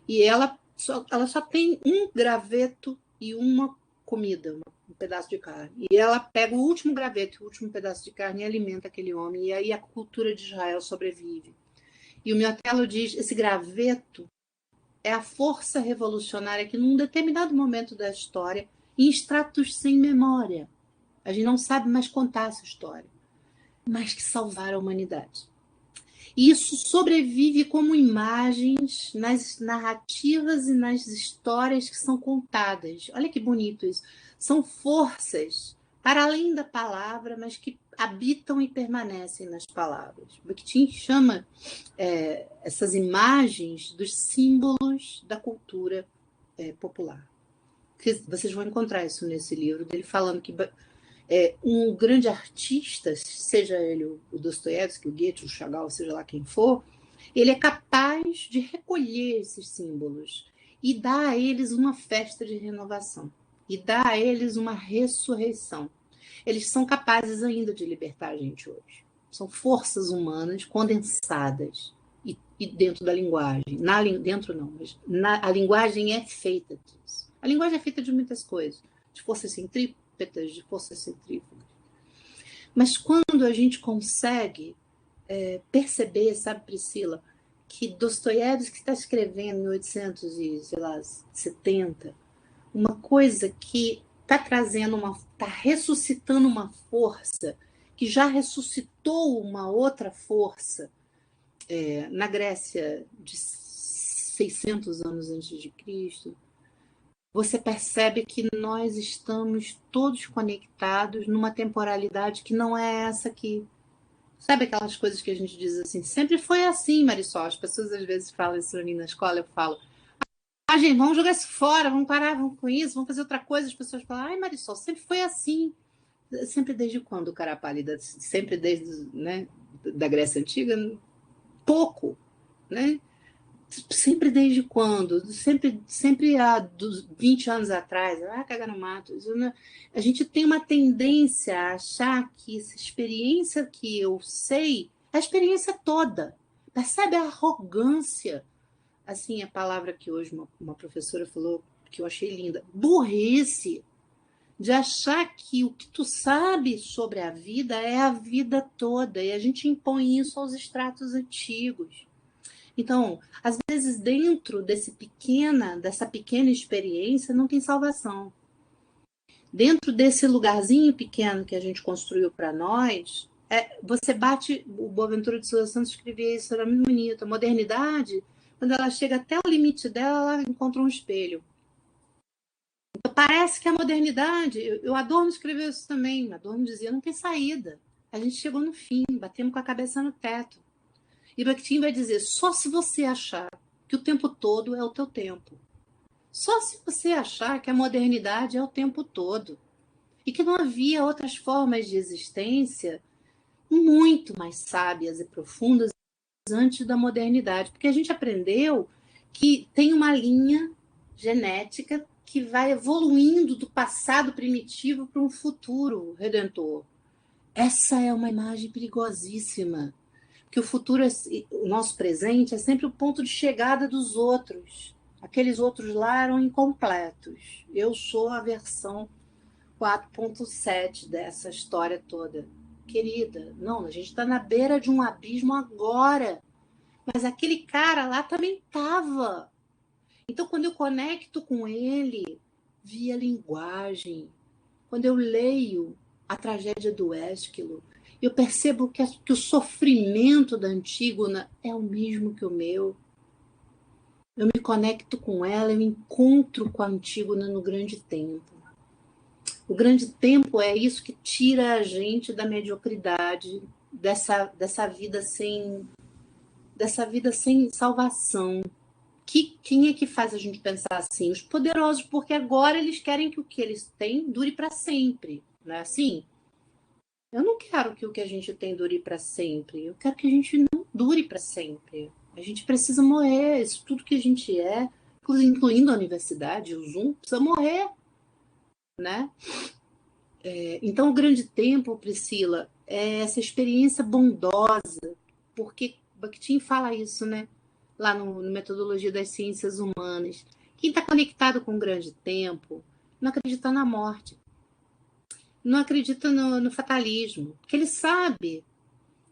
e ela só tem um graveto e uma comida, um pedaço de carne. E ela pega o último graveto, o último pedaço de carne e alimenta aquele homem. E aí a cultura de Israel sobrevive. E o Miotello diz, esse graveto é a força revolucionária que, num determinado momento da história, em estratos sem memória, a gente não sabe mais contar essa história, mas que salvaram a humanidade. E isso sobrevive como imagens nas narrativas e nas histórias que são contadas. Olha que bonito isso. São forças para além da palavra, mas que habitam e permanecem nas palavras. Bakhtin chama essas imagens dos símbolos da cultura popular. Vocês vão encontrar isso nesse livro, dele falando que um grande artista, seja ele o Dostoiévski, o Goethe, o Chagall, seja lá quem for, ele é capaz de recolher esses símbolos e dar a eles uma festa de renovação, e dar a eles uma ressurreição. Eles são capazes ainda de libertar a gente hoje. São forças humanas condensadas e dentro da linguagem. Dentro não, mas a linguagem é feita disso. A linguagem é feita de muitas coisas, de forças centrípetas, de forças centrífugas. Mas quando a gente consegue perceber, sabe, Priscila, que Dostoiévski está escrevendo em 1870 uma coisa que está ressuscitando uma força que já ressuscitou uma outra força na Grécia de 600 anos antes de Cristo. Você percebe que nós estamos todos conectados numa temporalidade que não é essa aqui. Sabe aquelas coisas que a gente diz assim, sempre foi assim, Marisol. As pessoas às vezes falam isso pra mim na escola, eu falo, gente, vamos jogar isso fora, vamos parar, vamos com isso, vamos fazer outra coisa. As pessoas falam, ai, Marisol, sempre foi assim. Sempre desde quando, cara pálida? Sempre desde, né, da Grécia Antiga? Pouco, né? Sempre desde quando? Sempre há 20 anos atrás. Cagar no mato. A gente tem uma tendência a achar que essa experiência que eu sei, a experiência toda. Percebe a arrogância? Assim, a palavra que hoje uma professora falou, que eu achei linda. Burrice. De achar que o que tu sabe sobre a vida é a vida toda. E a gente impõe isso aos estratos antigos. Então, às vezes, dentro dessa pequena experiência, não tem salvação. Dentro desse lugarzinho pequeno que a gente construiu para nós, você bate... O Boaventura de Souza Santos escrevia isso, era muito bonito. A modernidade, quando ela chega até o limite dela, ela encontra um espelho. Então, parece que a modernidade... O Adorno escreveu isso também. Adorno dizia, não tem saída. A gente chegou no fim, batemos com a cabeça no teto. E Bakhtin vai dizer, só se você achar que o tempo todo é o teu tempo. Só se você achar que a modernidade é o tempo todo. E que não havia outras formas de existência muito mais sábias e profundas antes da modernidade. Porque a gente aprendeu que tem uma linha genética que vai evoluindo do passado primitivo para um futuro redentor. Essa é uma imagem perigosíssima. Que o futuro, o nosso presente, é sempre o ponto de chegada dos outros. Aqueles outros lá eram incompletos. Eu sou a versão 4.7 dessa história toda. Querida, não, a gente está na beira de um abismo agora. Mas aquele cara lá também estava. Então, quando eu conecto com ele via linguagem, quando eu leio a tragédia do Ésquilo, eu percebo que o sofrimento da Antígona é o mesmo que o meu. Eu me conecto com ela, eu encontro com a Antígona no grande tempo. O grande tempo é isso que tira a gente da mediocridade, dessa vida sem salvação. Quem é que faz a gente pensar assim? Os poderosos, porque agora eles querem que o que eles têm dure para sempre. Não é assim? Eu não quero que o que a gente tem dure para sempre. Eu quero que a gente não dure para sempre. A gente precisa morrer. Isso tudo que a gente é, incluindo a universidade, o Zoom, precisa morrer. Né? Então, o grande tempo, Priscila, é essa experiência bondosa. Porque Bakhtin fala isso, né? Lá no Metodologia das Ciências Humanas. Quem está conectado com o grande tempo não acredita na morte. Não acredita no fatalismo, porque ele sabe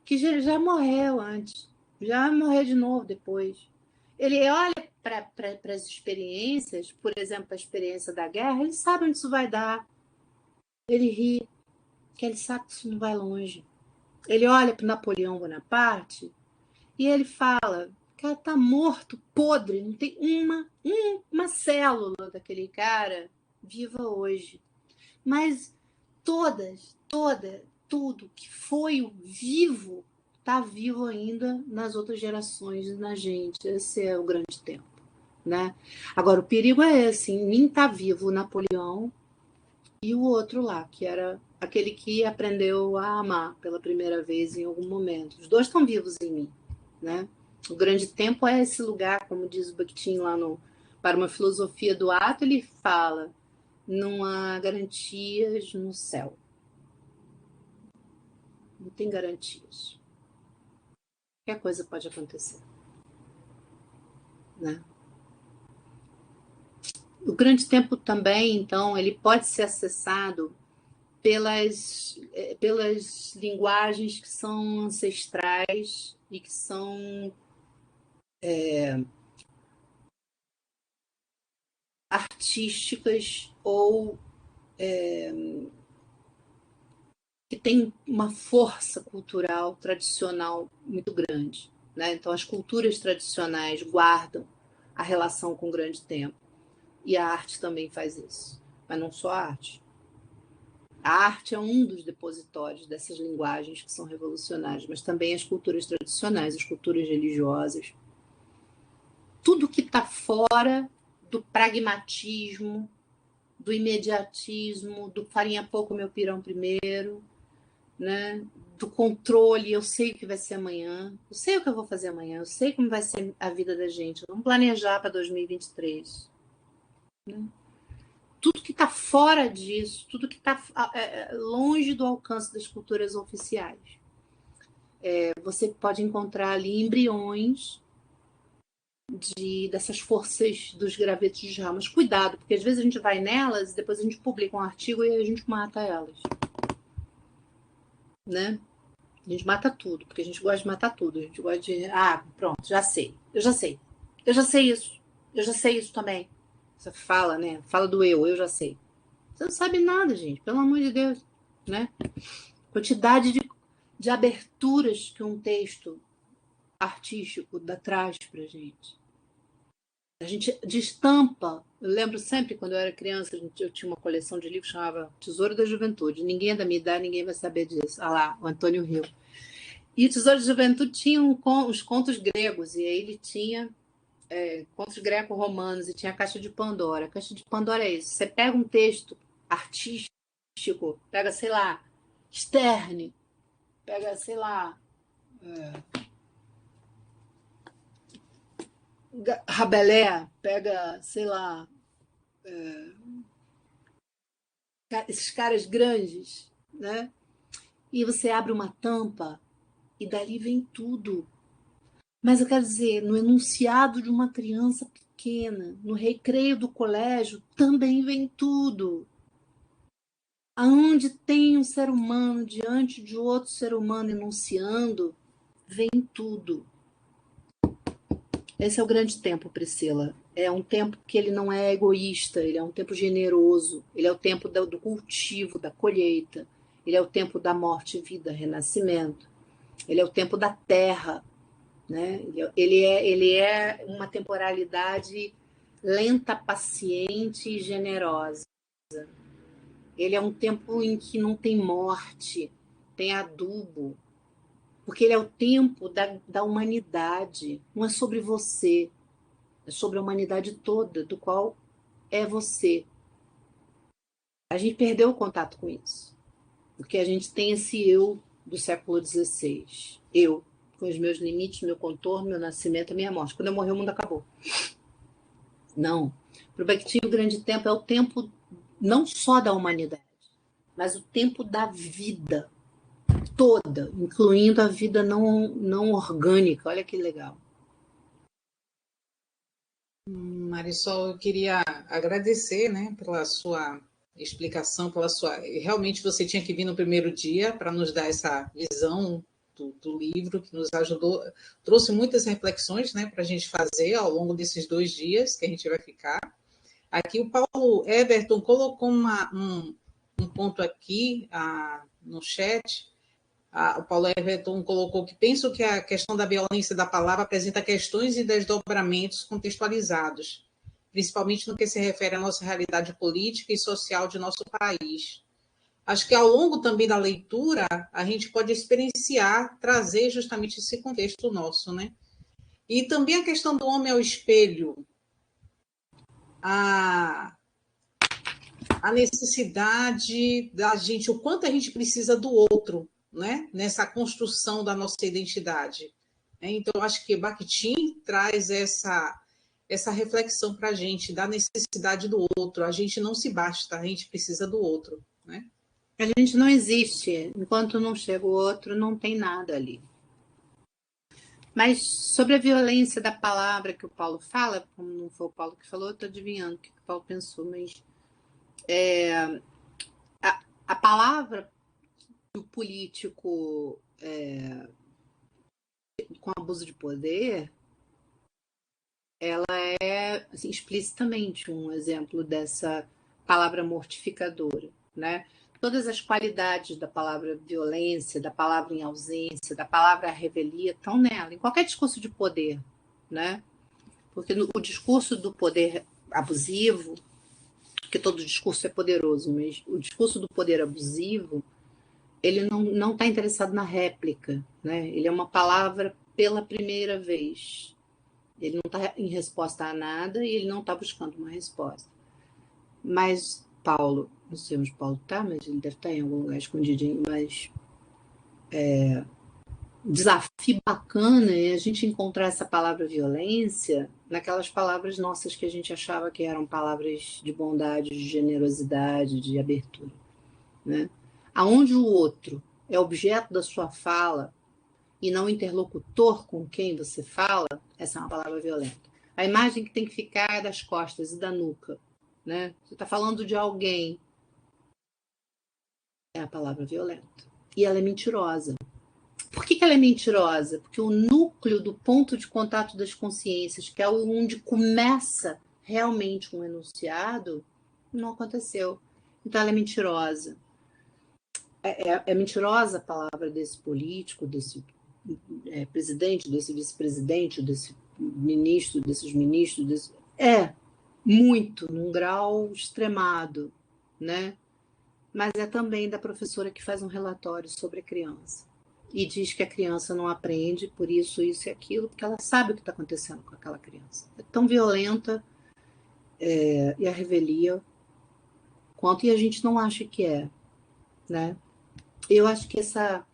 que já morreu antes, já morreu de novo depois. Ele olha para as experiências, por exemplo, a experiência da guerra, ele sabe onde isso vai dar. Ele ri, porque ele sabe que isso não vai longe. Ele olha para Napoleão Bonaparte e ele fala, o cara está morto, podre, não tem uma célula daquele cara viva hoje. Mas todas tudo que foi vivo está vivo ainda nas outras gerações e na gente. Esse é o grande tempo, né? Agora, o perigo é esse. Em mim está vivo o Napoleão e o outro lá, que era aquele que aprendeu a amar pela primeira vez em algum momento. Os dois estão vivos em mim, né? O grande tempo é esse lugar, como diz o Bakhtin lá no Para uma Filosofia do Ato, ele fala: não há garantias no céu. Não tem garantias. Qualquer coisa pode acontecer, né? O grande tempo também, então, ele pode ser acessado pelas linguagens que são ancestrais e que são artísticas ou que têm uma força cultural tradicional muito grande, né? Então, as culturas tradicionais guardam a relação com o grande tempo. E a arte também faz isso. Mas não só a arte. A arte é um dos depositórios dessas linguagens que são revolucionárias, mas também as culturas tradicionais, as culturas religiosas. Tudo que está fora do pragmatismo, do imediatismo, do farinha pouco, meu pirão primeiro, né? Do controle, eu sei o que vai ser amanhã, eu sei o que eu vou fazer amanhã, eu sei como vai ser a vida da gente. Vamos planejar para 2023. Né? Tudo que está fora disso, tudo que está longe do alcance das culturas oficiais. Você pode encontrar ali embriões dessas forças dos gravetos de Ra. Mas cuidado, porque às vezes a gente vai nelas e depois a gente publica um artigo e a gente mata elas. Né? A gente mata tudo, porque a gente gosta de matar tudo. A gente gosta de... pronto, já sei. Eu já sei isso. Eu já sei isso também. Você fala, né? Fala do eu já sei. Você não sabe nada, gente, pelo amor de Deus, né? Quantidade de aberturas que um texto artístico traz pra gente. A gente destampa. Eu lembro sempre, quando eu era criança, eu tinha uma coleção de livros que chamava Tesouro da Juventude. Ninguém é da minha idade, ninguém vai saber disso. Ah lá, o Antônio Rio. E o Tesouro da Juventude tinha os contos gregos, e aí ele tinha contos greco-romanos, e tinha a Caixa de Pandora. A Caixa de Pandora é isso. Você pega um texto artístico, pega, sei lá, Sterne, pega, sei lá, Rabelais, pega, sei lá, esses caras grandes, né? E você abre uma tampa e dali vem tudo. Mas eu quero dizer, no enunciado de uma criança pequena, no recreio do colégio, também vem tudo. Aonde tem um ser humano diante de outro ser humano enunciando, vem tudo. Esse é o grande tempo, Priscila. É um tempo que ele não é egoísta, ele é um tempo generoso, ele é o tempo do cultivo, da colheita, ele é o tempo da morte, vida, renascimento, ele é o tempo da terra, né? Ele é uma temporalidade lenta, paciente e generosa. Ele é um tempo em que não tem morte, tem adubo, porque ele é o tempo da humanidade. Não é sobre você, é sobre a humanidade toda, do qual é você. A gente perdeu o contato com isso, porque a gente tem esse eu do século XVI. Eu, com os meus limites, meu contorno, meu nascimento, a minha morte. Quando eu morrer, o mundo acabou. Não. Para o Bakhtin, o grande tempo é o tempo não só da humanidade, mas o tempo da vida toda, incluindo a vida não orgânica. Olha que legal. Marisol, eu queria agradecer, né, pela sua explicação, realmente você tinha que vir no primeiro dia para nos dar essa visão do livro, que nos ajudou, trouxe muitas reflexões, né, para a gente fazer ao longo desses 2 dias que a gente vai ficar. Aqui o Paulo Everton colocou um ponto aqui no chat. O Paulo Everton colocou que penso que a questão da violência da palavra apresenta questões e desdobramentos contextualizados, principalmente no que se refere à nossa realidade política e social de nosso país. acho que ao longo também da leitura, a gente pode experienciar, trazer justamente esse contexto nosso, né? E também a questão do homem ao espelho, a necessidade da gente, o quanto a gente precisa do outro, né? Nessa construção da nossa identidade. Então, acho que Bakhtin traz essa reflexão para a gente, da necessidade do outro. A gente não se basta, a gente precisa do outro, né? A gente não existe. Enquanto não chega o outro, não tem nada ali. Mas sobre a violência da palavra que o Paulo fala, como não foi o Paulo que falou, eu estou adivinhando o que o Paulo pensou, mas a palavra do político com abuso de poder, ela é assim, explicitamente um exemplo dessa palavra mortificadora, né? Todas as qualidades da palavra violência, da palavra em ausência, da palavra revelia estão nela, em qualquer discurso de poder, né? Porque o discurso do poder abusivo, porque todo discurso é poderoso, mas o discurso do poder abusivo, ele não está interessado na réplica, né? Ele é uma palavra pela primeira vez. Ele não está em resposta a nada e ele não está buscando uma resposta. Mas Paulo, não sei onde Paulo está, mas ele deve estar em algum lugar escondidinho, mas o desafio bacana é a gente encontrar essa palavra violência naquelas palavras nossas que a gente achava que eram palavras de bondade, de generosidade, de abertura, né? Aonde o outro é objeto da sua fala e não interlocutor com quem você fala, essa é uma palavra violenta. A imagem que tem que ficar é das costas e da nuca, né? Você está falando de alguém, é a palavra violenta. E ela é mentirosa. Por que ela é mentirosa? Porque o núcleo do ponto de contato das consciências, que é onde começa realmente um enunciado, não aconteceu. Então ela é mentirosa. É mentirosa a palavra desse político, desse presidente, desse vice-presidente, desse ministro, desses ministros. Muito, num grau extremado, né? Mas é também da professora que faz um relatório sobre a criança e diz que a criança não aprende por isso e aquilo, porque ela sabe o que está acontecendo com aquela criança. É tão violenta e a revelia quanto, e a gente não acha que é, né? Eu acho que essa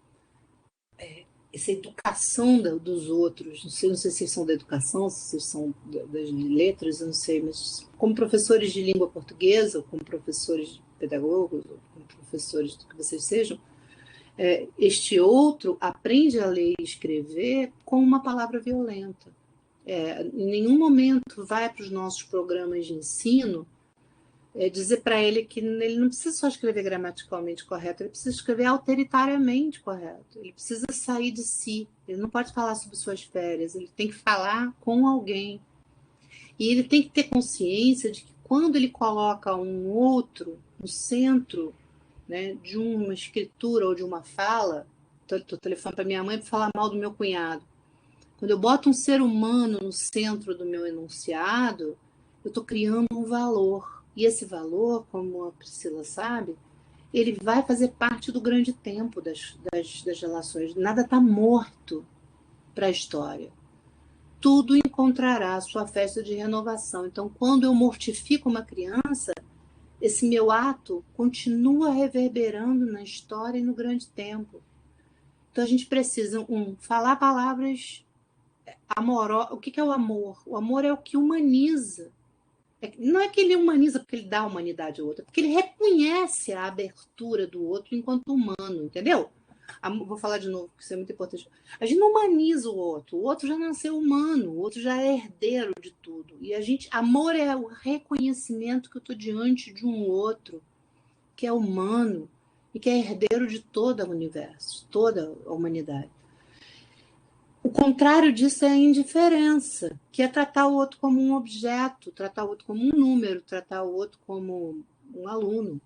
educação dos outros, não sei se vocês são da educação, se vocês são das letras, eu não sei, mas como professores de língua portuguesa, ou como professores de pedagogos, ou como professores do que vocês sejam, este outro aprende a ler e escrever com uma palavra violenta. Em nenhum momento vai para os nossos programas de ensino dizer para ele que ele não precisa só escrever gramaticalmente correto, ele precisa escrever autoritariamente correto. Ele precisa sair de si. Ele não pode falar sobre suas férias, ele tem que falar com alguém. E ele tem que ter consciência de que quando ele coloca um outro no centro, né, de uma escritura ou de uma fala, estou telefonando para minha mãe para falar mal do meu cunhado. Quando eu boto um ser humano no centro do meu enunciado, eu estou criando um valor. E esse valor, como a Priscila sabe, ele vai fazer parte do grande tempo das relações. Nada está morto para a história. Tudo encontrará a sua festa de renovação. Então, quando eu mortifico uma criança, esse meu ato continua reverberando na história e no grande tempo. Então, a gente precisa, falar palavras amorosas. O que é o amor? O amor é o que humaniza. Não é que ele humaniza porque ele dá a humanidade ao outro, é porque ele reconhece a abertura do outro enquanto humano, entendeu? Vou falar de novo, porque isso é muito importante. A gente não humaniza o outro já nasceu humano, o outro já é herdeiro de tudo. E amor é o reconhecimento que eu estou diante de um outro que é humano e que é herdeiro de todo o universo, toda a humanidade. O contrário disso é a indiferença, que é tratar o outro como um objeto, tratar o outro como um número, tratar o outro como um aluno,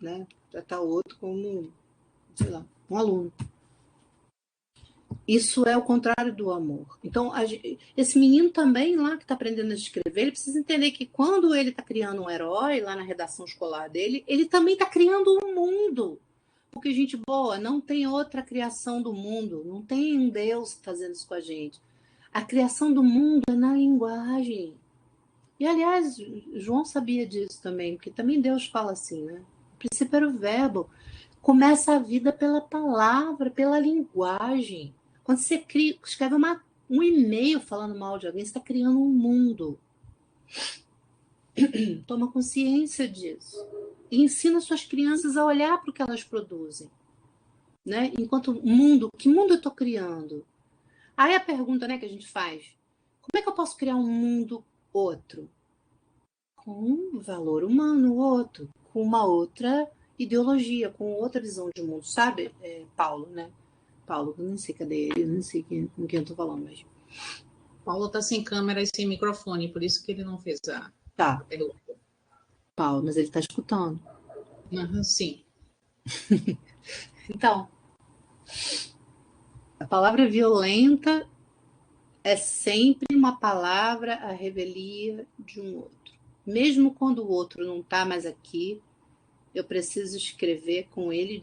né? Tratar o outro como, sei lá, um aluno. Isso é o contrário do amor. Então, esse menino também lá que está aprendendo a escrever, ele precisa entender que quando ele está criando um herói lá na redação escolar dele, ele também está criando um mundo. Porque, gente boa, não tem outra criação do mundo, não tem um Deus fazendo isso com a gente. A criação do mundo é na linguagem. E, aliás, João sabia disso também, porque também Deus fala assim, né? O princípio era o verbo. Começa a vida pela palavra, pela linguagem. Quando você escreve um e-mail falando mal de alguém, você está criando um mundo. Toma consciência disso. E ensina suas crianças a olhar para o que elas produzem. Né? Enquanto mundo, que mundo eu estou criando? Aí a pergunta, né, que a gente faz, como é que eu posso criar um mundo outro? Com um valor humano outro, com uma outra ideologia, com outra visão de mundo. Sabe, Paulo, né? Paulo, eu não sei cadê ele, eu não sei com quem eu tô falando, mas... Paulo está sem câmera e sem microfone, por isso que ele não fez a pergunta. Paulo, mas ele está escutando. Sim. Então, a palavra violenta é sempre uma palavra à revelia de um outro. Mesmo quando o outro não está mais aqui, eu preciso escrever com ele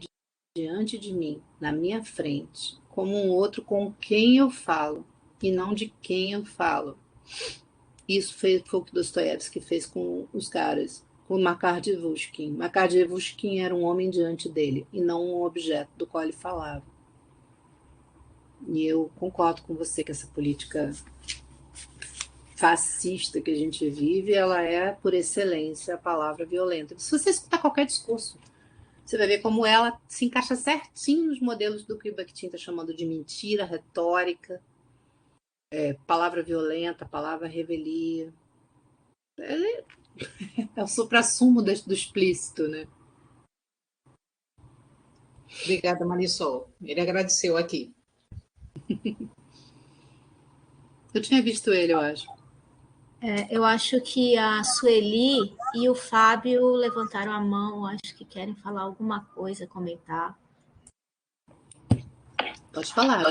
diante de mim, na minha frente, como um outro com quem eu falo, e não de quem eu falo. Isso foi o que Dostoiévski fez com os caras, com Makar Devushkin. Makar Devushkin era um homem diante dele, e não um objeto do qual ele falava. E eu concordo com você que essa política fascista que a gente vive, ela é, por excelência, a palavra violenta. Se você escutar qualquer discurso, você vai ver como ela se encaixa certinho nos modelos do que o Bakhtin está chamando de mentira, retórica, palavra violenta, palavra revelia. É o suprassumo do explícito, né? Obrigada, Marisol. Ele agradeceu aqui. Eu tinha visto ele, eu acho. Eu acho que a Sueli e o Fábio levantaram a mão, acho que querem falar alguma coisa, comentar. Pode falar,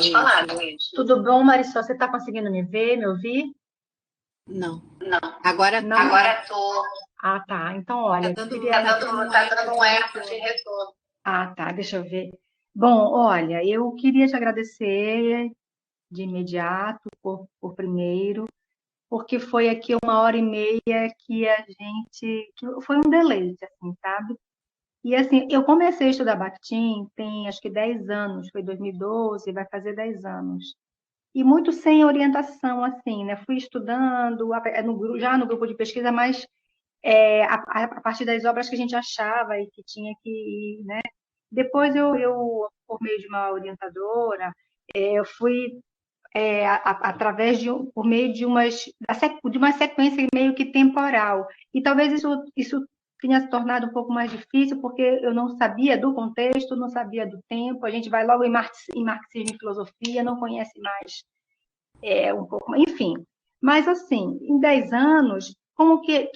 Luiz. Tudo bom, Marisol? Você está conseguindo me ver, me ouvir? Não. Agora não. Agora estou. Ah, tá. Então, olha... Tá dando um eco de retorno. Ah, tá. Deixa eu ver. Bom, olha, eu queria te agradecer de imediato, por primeiro, porque foi aqui 1h30 que que foi um deleite, assim, sabe? E, assim, eu comecei a estudar Bakhtin tem, acho que 10 anos, foi 2012, vai fazer 10 anos. E muito sem orientação, assim, né? Fui estudando, já no grupo de pesquisa, mas a partir das obras que a gente achava e que tinha que ir, né? Depois por meio de uma orientadora, eu fui através por meio de uma sequência meio que temporal. E talvez isso tenha se tornado um pouco mais difícil, porque eu não sabia do contexto, não sabia do tempo, a gente vai logo em marxismo e filosofia, não conhece mais um pouco, enfim. Mas, assim, em 10 anos, como que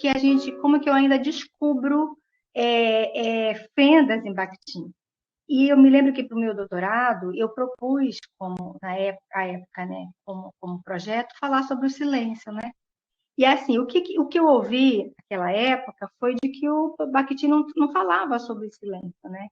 eu ainda descubro fendas em Bakhtin? E eu me lembro que para o meu doutorado eu propus, na época, né, como projeto, falar sobre o silêncio, né? E assim, o que eu ouvi naquela época foi de que o Bakhtin não falava sobre o silêncio, né?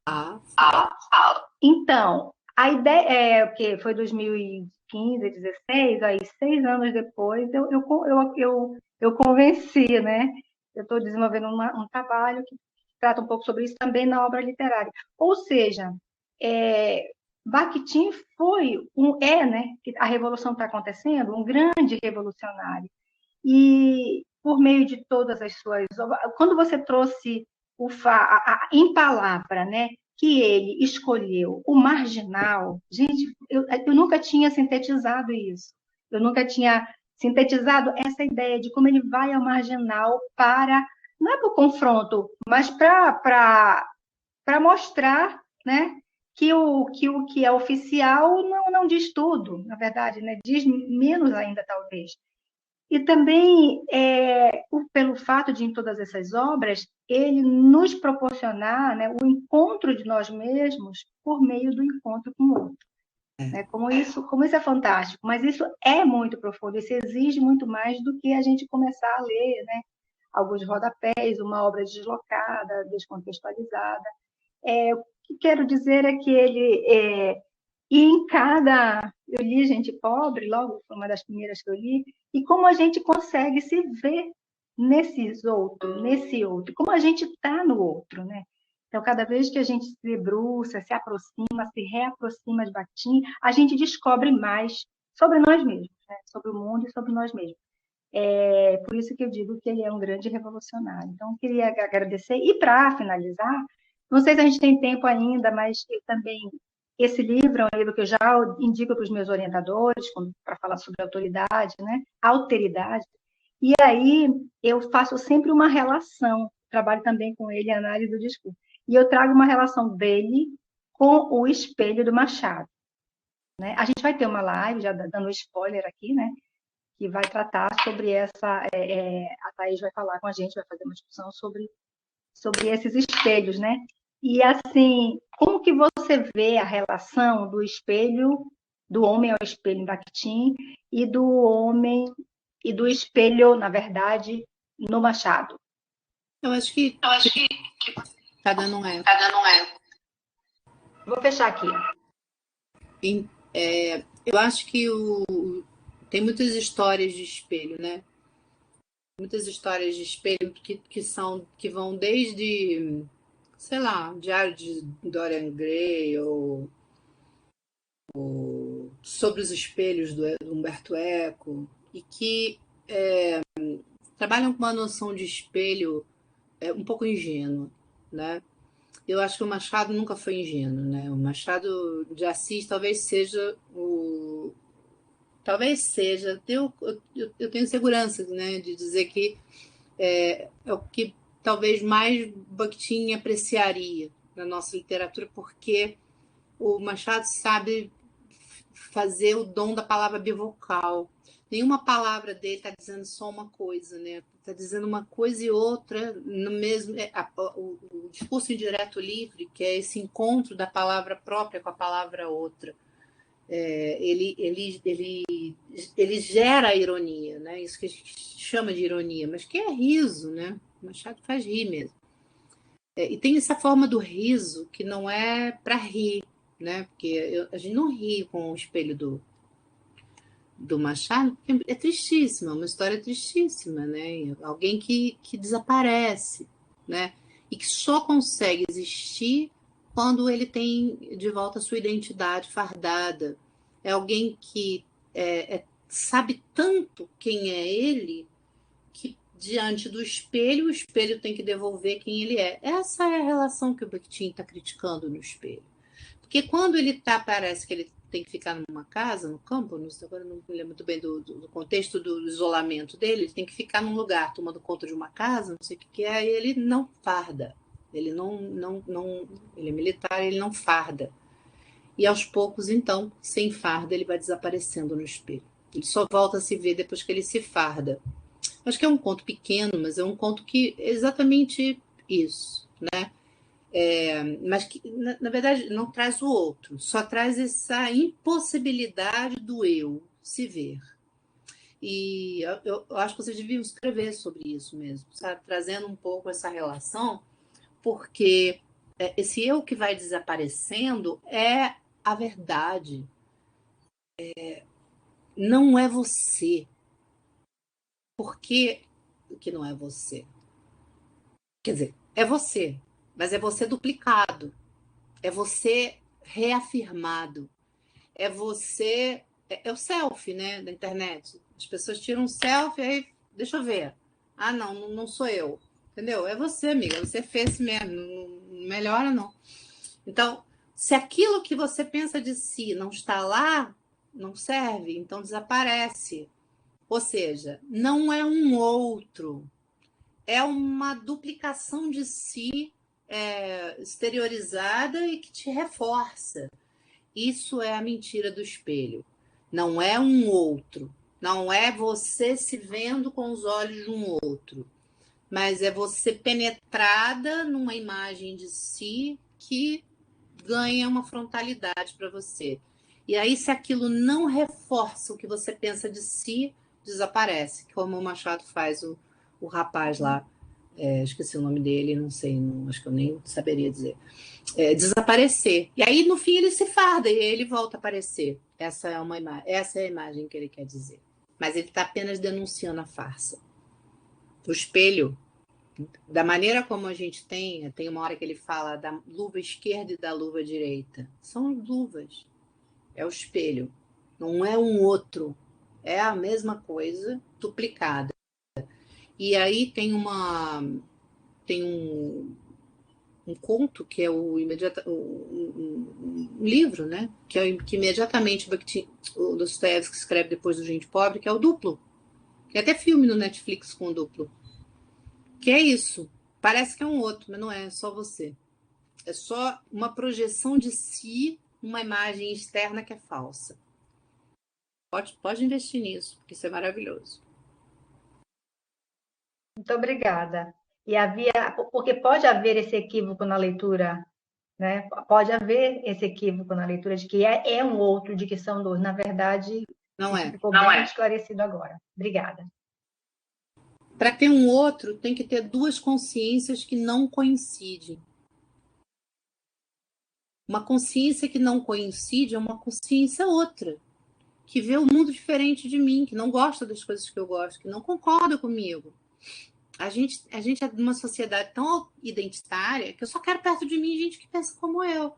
Então, a ideia que foi 2015, 2016, aí 6 anos depois eu convenci, né? Eu estou desenvolvendo um trabalho que trata um pouco sobre isso também na obra literária. Ou seja, Bakhtin né? Que a revolução está acontecendo, um grande revolucionário. E por meio de todas as suas obras, quando você trouxe em palavra, né? Que ele escolheu o marginal, gente, eu nunca tinha sintetizado isso. Eu nunca tinha sintetizado essa ideia de como ele vai ao marginal não é para o confronto, mas para mostrar, né, que o que é oficial não diz tudo, na verdade, né, diz menos ainda, talvez. E também, pelo fato de, em todas essas obras, ele nos proporcionar, né, o encontro de nós mesmos por meio do encontro com o outro. Né? Como isso é fantástico, mas isso é muito profundo, isso exige muito mais do que a gente começar a ler, né? Alguns rodapés, uma obra deslocada, descontextualizada. O que quero dizer é que e em cada. Eu li Gente Pobre, logo, foi uma das primeiras que eu li, e como a gente consegue se ver nesse outro, como a gente está no outro, né? Então, cada vez que a gente se debruça, se aproxima, se reaproxima de Bakhtin, a gente descobre mais sobre nós mesmos, né? Sobre o mundo e sobre nós mesmos. Por isso que eu digo que ele é um grande revolucionário. Então, eu queria agradecer. E, para finalizar, não sei se a gente tem tempo ainda, mas eu também. Esse livro é um livro que eu já indico para os meus orientadores, para falar sobre autoridade, né? Alteridade. E aí eu faço sempre uma relação, trabalho também com ele, análise do discurso. E eu trago uma relação dele com o espelho do Machado. Né? A gente vai ter uma live, já dando spoiler aqui, né? Que vai tratar sobre essa. A Thaís vai falar com a gente, vai fazer uma discussão sobre esses espelhos, né? E assim, como que você vê a relação do espelho, do homem ao espelho em Bakhtin, e do homem e do espelho, na verdade, no Machado? Eu acho que tá dando um eco. Vou fechar aqui. Eu acho que tem muitas histórias de espelho, né? Muitas histórias de espelho que vão desde, sei lá, Diário de Dorian Gray ou Sobre os Espelhos do Humberto Eco, e que trabalham com uma noção de espelho um pouco ingênua, né? Eu acho que o Machado nunca foi ingênuo, né? O Machado de Assis talvez seja eu tenho segurança, né, de dizer que é o que talvez mais Bakhtin apreciaria na nossa literatura, porque o Machado sabe fazer o dom da palavra bivocal. Nenhuma palavra dele está dizendo só uma coisa, né? Está dizendo uma coisa e outra no mesmo. O discurso indireto livre, que é esse encontro da palavra própria com a palavra outra. Ele gera a ironia, né? Isso que a gente chama de ironia, mas que é riso, né? O Machado faz rir mesmo. E tem essa forma do riso que não é para rir, né? Porque a gente não ri com o espelho do Machado, porque é tristíssima, uma história tristíssima, né? Alguém que desaparece, né? E que só consegue existir quando ele tem de volta a sua identidade fardada. É alguém que sabe tanto quem é ele que, diante do espelho, o espelho tem que devolver quem ele é. Essa é a relação que o Bakhtin está criticando no espelho. Porque quando ele parece que ele tem que ficar numa casa, no campo, agora não me lembro muito bem do contexto do isolamento dele, ele tem que ficar num lugar tomando conta de uma casa, não sei o que é, e ele não farda. Ele ele é militar, ele não farda. E aos poucos, então, sem farda, ele vai desaparecendo no espelho. Ele só volta a se ver depois que ele se farda. Acho que é um conto pequeno, mas é um conto que é exatamente isso, né? Mas que, na verdade, não traz o outro, só traz essa impossibilidade do eu se ver. E eu acho que vocês deviam escrever sobre isso mesmo, sabe? Trazendo um pouco essa relação, porque esse eu que vai desaparecendo é a verdade. Não é você. Por que não é você? Quer dizer, é você, mas é você duplicado. É você reafirmado. É você. É o selfie, né? Da internet. As pessoas tiram um selfie, aí, deixa eu ver. Ah, não sou eu. Entendeu? É você, amiga. Você fez mesmo. Não melhora, não. Então, se aquilo que você pensa de si não está lá, não serve, então desaparece. Ou seja, não é um outro. É uma duplicação de si exteriorizada e que te reforça. Isso é a mentira do espelho. Não é um outro. Não é você se vendo com os olhos de um outro. Mas é você penetrada numa imagem de si que ganha uma frontalidade para você. E aí, se aquilo não reforça o que você pensa de si, desaparece, como o Machado faz o rapaz lá, esqueci o nome dele, não sei, acho que eu nem saberia dizer, desaparecer. E aí, no fim, ele se farda e ele volta a aparecer. Essa é a imagem que ele quer dizer. Mas ele está apenas denunciando a farsa. O espelho, da maneira como a gente tem uma hora que ele fala da luva esquerda e da luva direita. São luvas. É o espelho. Não é um outro. É a mesma coisa, duplicada. E aí tem um conto que é um livro, né? Que imediatamente o Dostoiévski escreve depois do Gente Pobre, que é o Duplo. Tem até filme no Netflix com o Duplo. Que é isso. Parece que é um outro, mas não é só você. É só uma projeção de si, uma imagem externa que é falsa. Pode investir nisso, porque isso é maravilhoso. Muito obrigada. Porque pode haver esse equívoco na leitura, né? Pode haver esse equívoco na leitura de que é um outro, de que são dois. Na verdade, não isso é. ficou bem esclarecido agora. Obrigada. Para ter um outro, tem que ter duas consciências que não coincidem. Uma consciência que não coincide é uma consciência outra, que vê o mundo diferente de mim, que não gosta das coisas que eu gosto, que não concorda comigo. A gente é de uma sociedade tão identitária que eu só quero perto de mim gente que pensa como eu.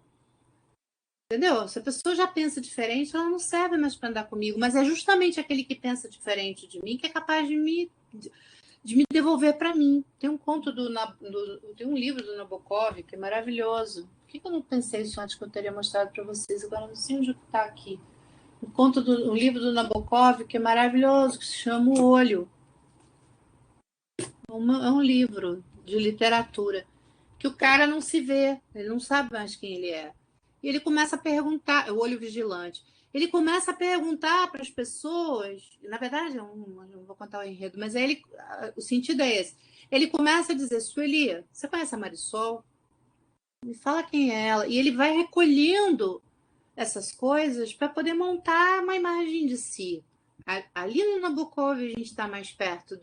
Entendeu? Se a pessoa já pensa diferente, ela não serve mais para andar comigo. Mas é justamente aquele que pensa diferente de mim que é capaz de me devolver para mim. Tem um conto tem um livro do Nabokov que é maravilhoso. Por que eu não pensei isso antes que eu teria mostrado para vocês? Agora não sei onde está aqui. Um livro do Nabokov que é maravilhoso, que se chama O Olho. É um livro de literatura que o cara não se vê, ele não sabe mais quem ele é. E ele começa a perguntar, o olho vigilante, ele começa a perguntar para as pessoas, na verdade, eu não vou contar o enredo, mas o sentido é esse. Ele começa a dizer, Sueli, você conhece a Marisol? Me fala quem é ela. E ele vai recolhendo essas coisas para poder montar uma imagem de si. Ali no Nabokov a gente está mais perto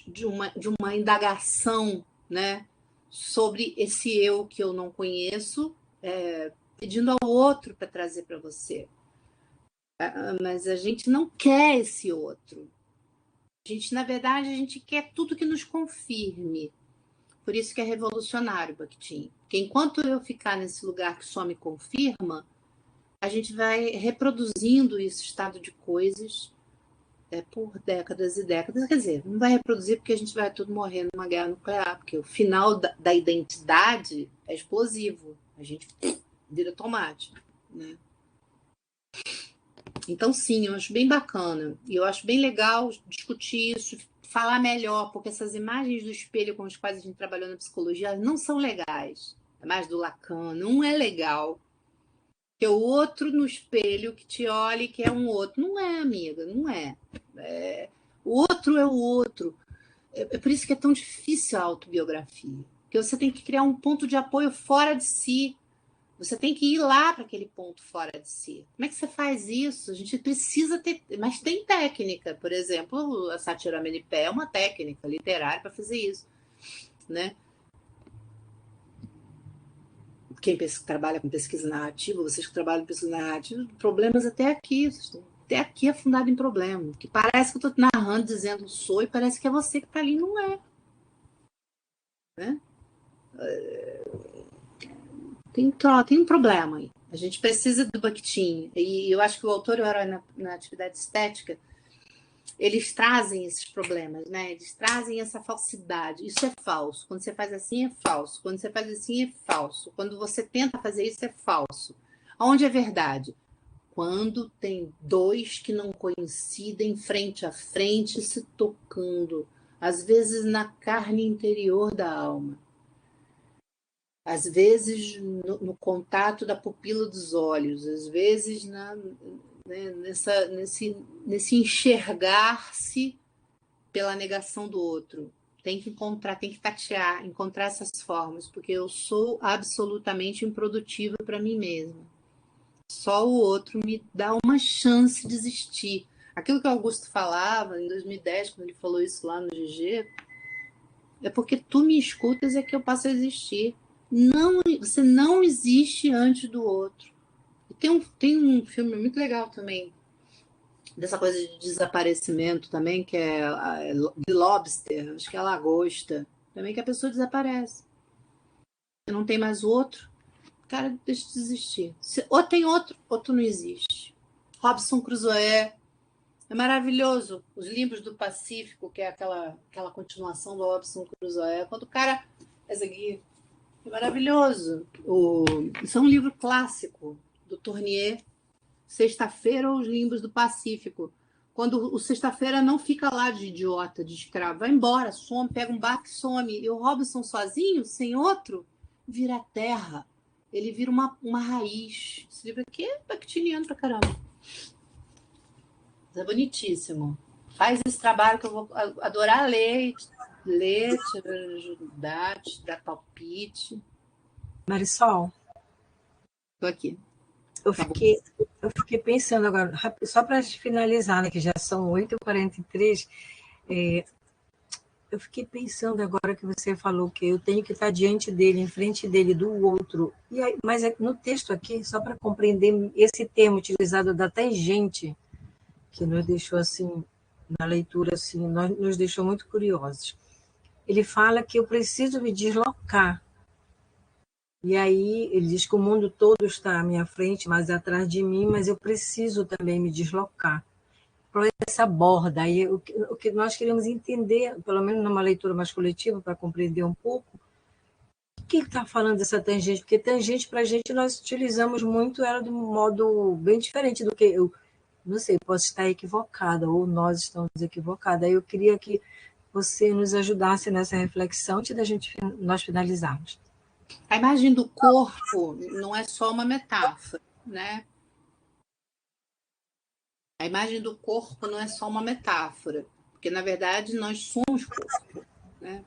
de uma indagação, né, sobre esse eu que eu não conheço, pedindo ao outro para trazer para você. Mas a gente não quer esse outro. Na verdade, a gente quer tudo que nos confirme. Por isso que é revolucionário, Bakhtin. Porque enquanto eu ficar nesse lugar que só me confirma, a gente vai reproduzindo esse estado de coisas por décadas e décadas. Quer dizer, não vai reproduzir porque a gente vai tudo morrer numa guerra nuclear, porque o final da identidade é explosivo. A gente vira tomate, né? Então, sim, eu acho bem bacana. E eu acho bem legal discutir isso, falar melhor, porque essas imagens do espelho com as quais a gente trabalhou na psicologia não são legais. É mais do Lacan, não é legal. Que o outro no espelho que te olha e que é um outro. Não é, amiga, não é. O outro é o outro. É por isso que é tão difícil a autobiografia. Porque você tem que criar um ponto de apoio fora de si. Você tem que ir lá para aquele ponto fora de si. Como é que você faz isso? A gente precisa ter... Mas tem técnica. Por exemplo, a sátira Amenipé é uma técnica literária para fazer isso, né? Quem trabalha com pesquisa narrativa, vocês que trabalham com pesquisa narrativa, problemas até aqui é fundado em problema. Que parece que eu estou narrando, dizendo sou, e parece que é você que está ali, não é. Né? Tem um problema aí. A gente precisa do Bakhtin. E eu acho que o autor e o herói na atividade estética, eles trazem esses problemas, né? Eles trazem essa falsidade. Isso é falso. Quando você faz assim, é falso. Quando você faz assim, é falso. Quando você tenta fazer isso, é falso. Onde é verdade? Quando tem dois que não coincidem frente a frente, se tocando. Às vezes na carne interior da alma. Às vezes no contato da pupila dos olhos. Às vezes nesse enxergar-se pela negação do outro. Tem que tatear, encontrar essas formas, porque eu sou absolutamente improdutiva para mim mesma. Só o outro me dá uma chance de existir. Aquilo que o Augusto falava em 2010, quando ele falou isso lá no GG, é porque tu me escutas é que eu passo a existir. Não, você não existe antes do outro. E tem um filme muito legal também, dessa coisa de desaparecimento também, que é The Lobster, acho que é a lagosta, também que a pessoa desaparece. Não tem mais outro, o cara deixa de existir. Ou tem outro, ou tu não existe. Robinson Crusoe é maravilhoso. Os Livros do Pacífico, que é aquela continuação do Robinson Crusoe. Quando o cara... Essa aqui é maravilhoso. Isso é um livro clássico do Tournier. Sexta-feira ou Os Livros do Pacífico. Quando o Sexta-feira não fica lá de idiota, de escravo. Vai embora, some, pega um barco e some. E o Robinson sozinho, sem outro, vira terra. Ele vira uma raiz. Esse livro aqui é bakhtiniano pra caramba. É bonitíssimo. Faz esse trabalho que eu vou adorar ler, te ajudar, te dar palpite. Marisol, Estou aqui. eu fiquei pensando agora, só para finalizar, né, que já são 8h43, eu fiquei pensando agora que você falou que eu tenho que estar diante dele, em frente dele, do outro. Mas no texto aqui, só para compreender esse termo utilizado da tangente, que nos deixou assim, na leitura, assim, nos deixou muito curiosos. Ele fala que eu preciso me deslocar. E aí ele diz que o mundo todo está à minha frente, mas atrás de mim, mas eu preciso também me deslocar. Para essa borda, aí o que nós queremos entender, pelo menos numa leitura mais coletiva, para compreender um pouco, o que está falando dessa tangente? Porque tangente, para a gente, nós utilizamos muito ela de um modo bem diferente do que eu. Não sei, posso estar equivocada, ou nós estamos equivocados. Aí eu queria que você nos ajudasse nessa reflexão antes da nós finalizarmos. A imagem do corpo não é só uma metáfora, né? A imagem do corpo não é só uma metáfora, porque, na verdade, nós somos corpo, né?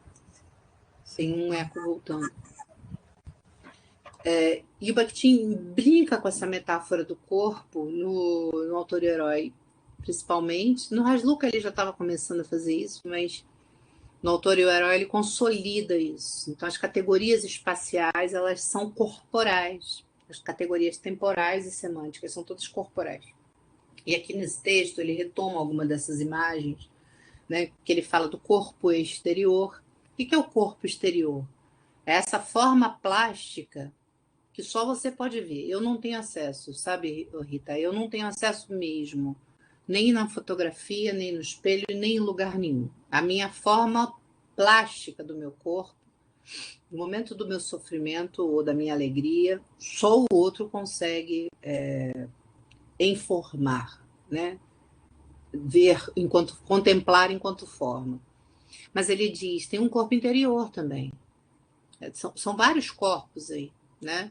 Sem um eco voltando. E o Bakhtin brinca com essa metáfora do corpo no Autor e Herói, principalmente. No Rasluca ele já estava começando a fazer isso, mas no Autor e o Herói ele consolida isso. Então as categorias espaciais, elas são corporais. As categorias temporais e semânticas são todas corporais. E aqui nesse texto ele retoma alguma dessas imagens, né, que ele fala do corpo exterior. O que é o corpo exterior? É essa forma plástica que só você pode ver. Eu não tenho acesso, sabe, Rita? Eu não tenho acesso mesmo, nem na fotografia, nem no espelho, nem em lugar nenhum. A minha forma plástica do meu corpo, no momento do meu sofrimento ou da minha alegria, só o outro consegue informar, né? Ver enquanto contemplar enquanto forma. Mas ele diz, tem um corpo interior também. São vários corpos aí, né?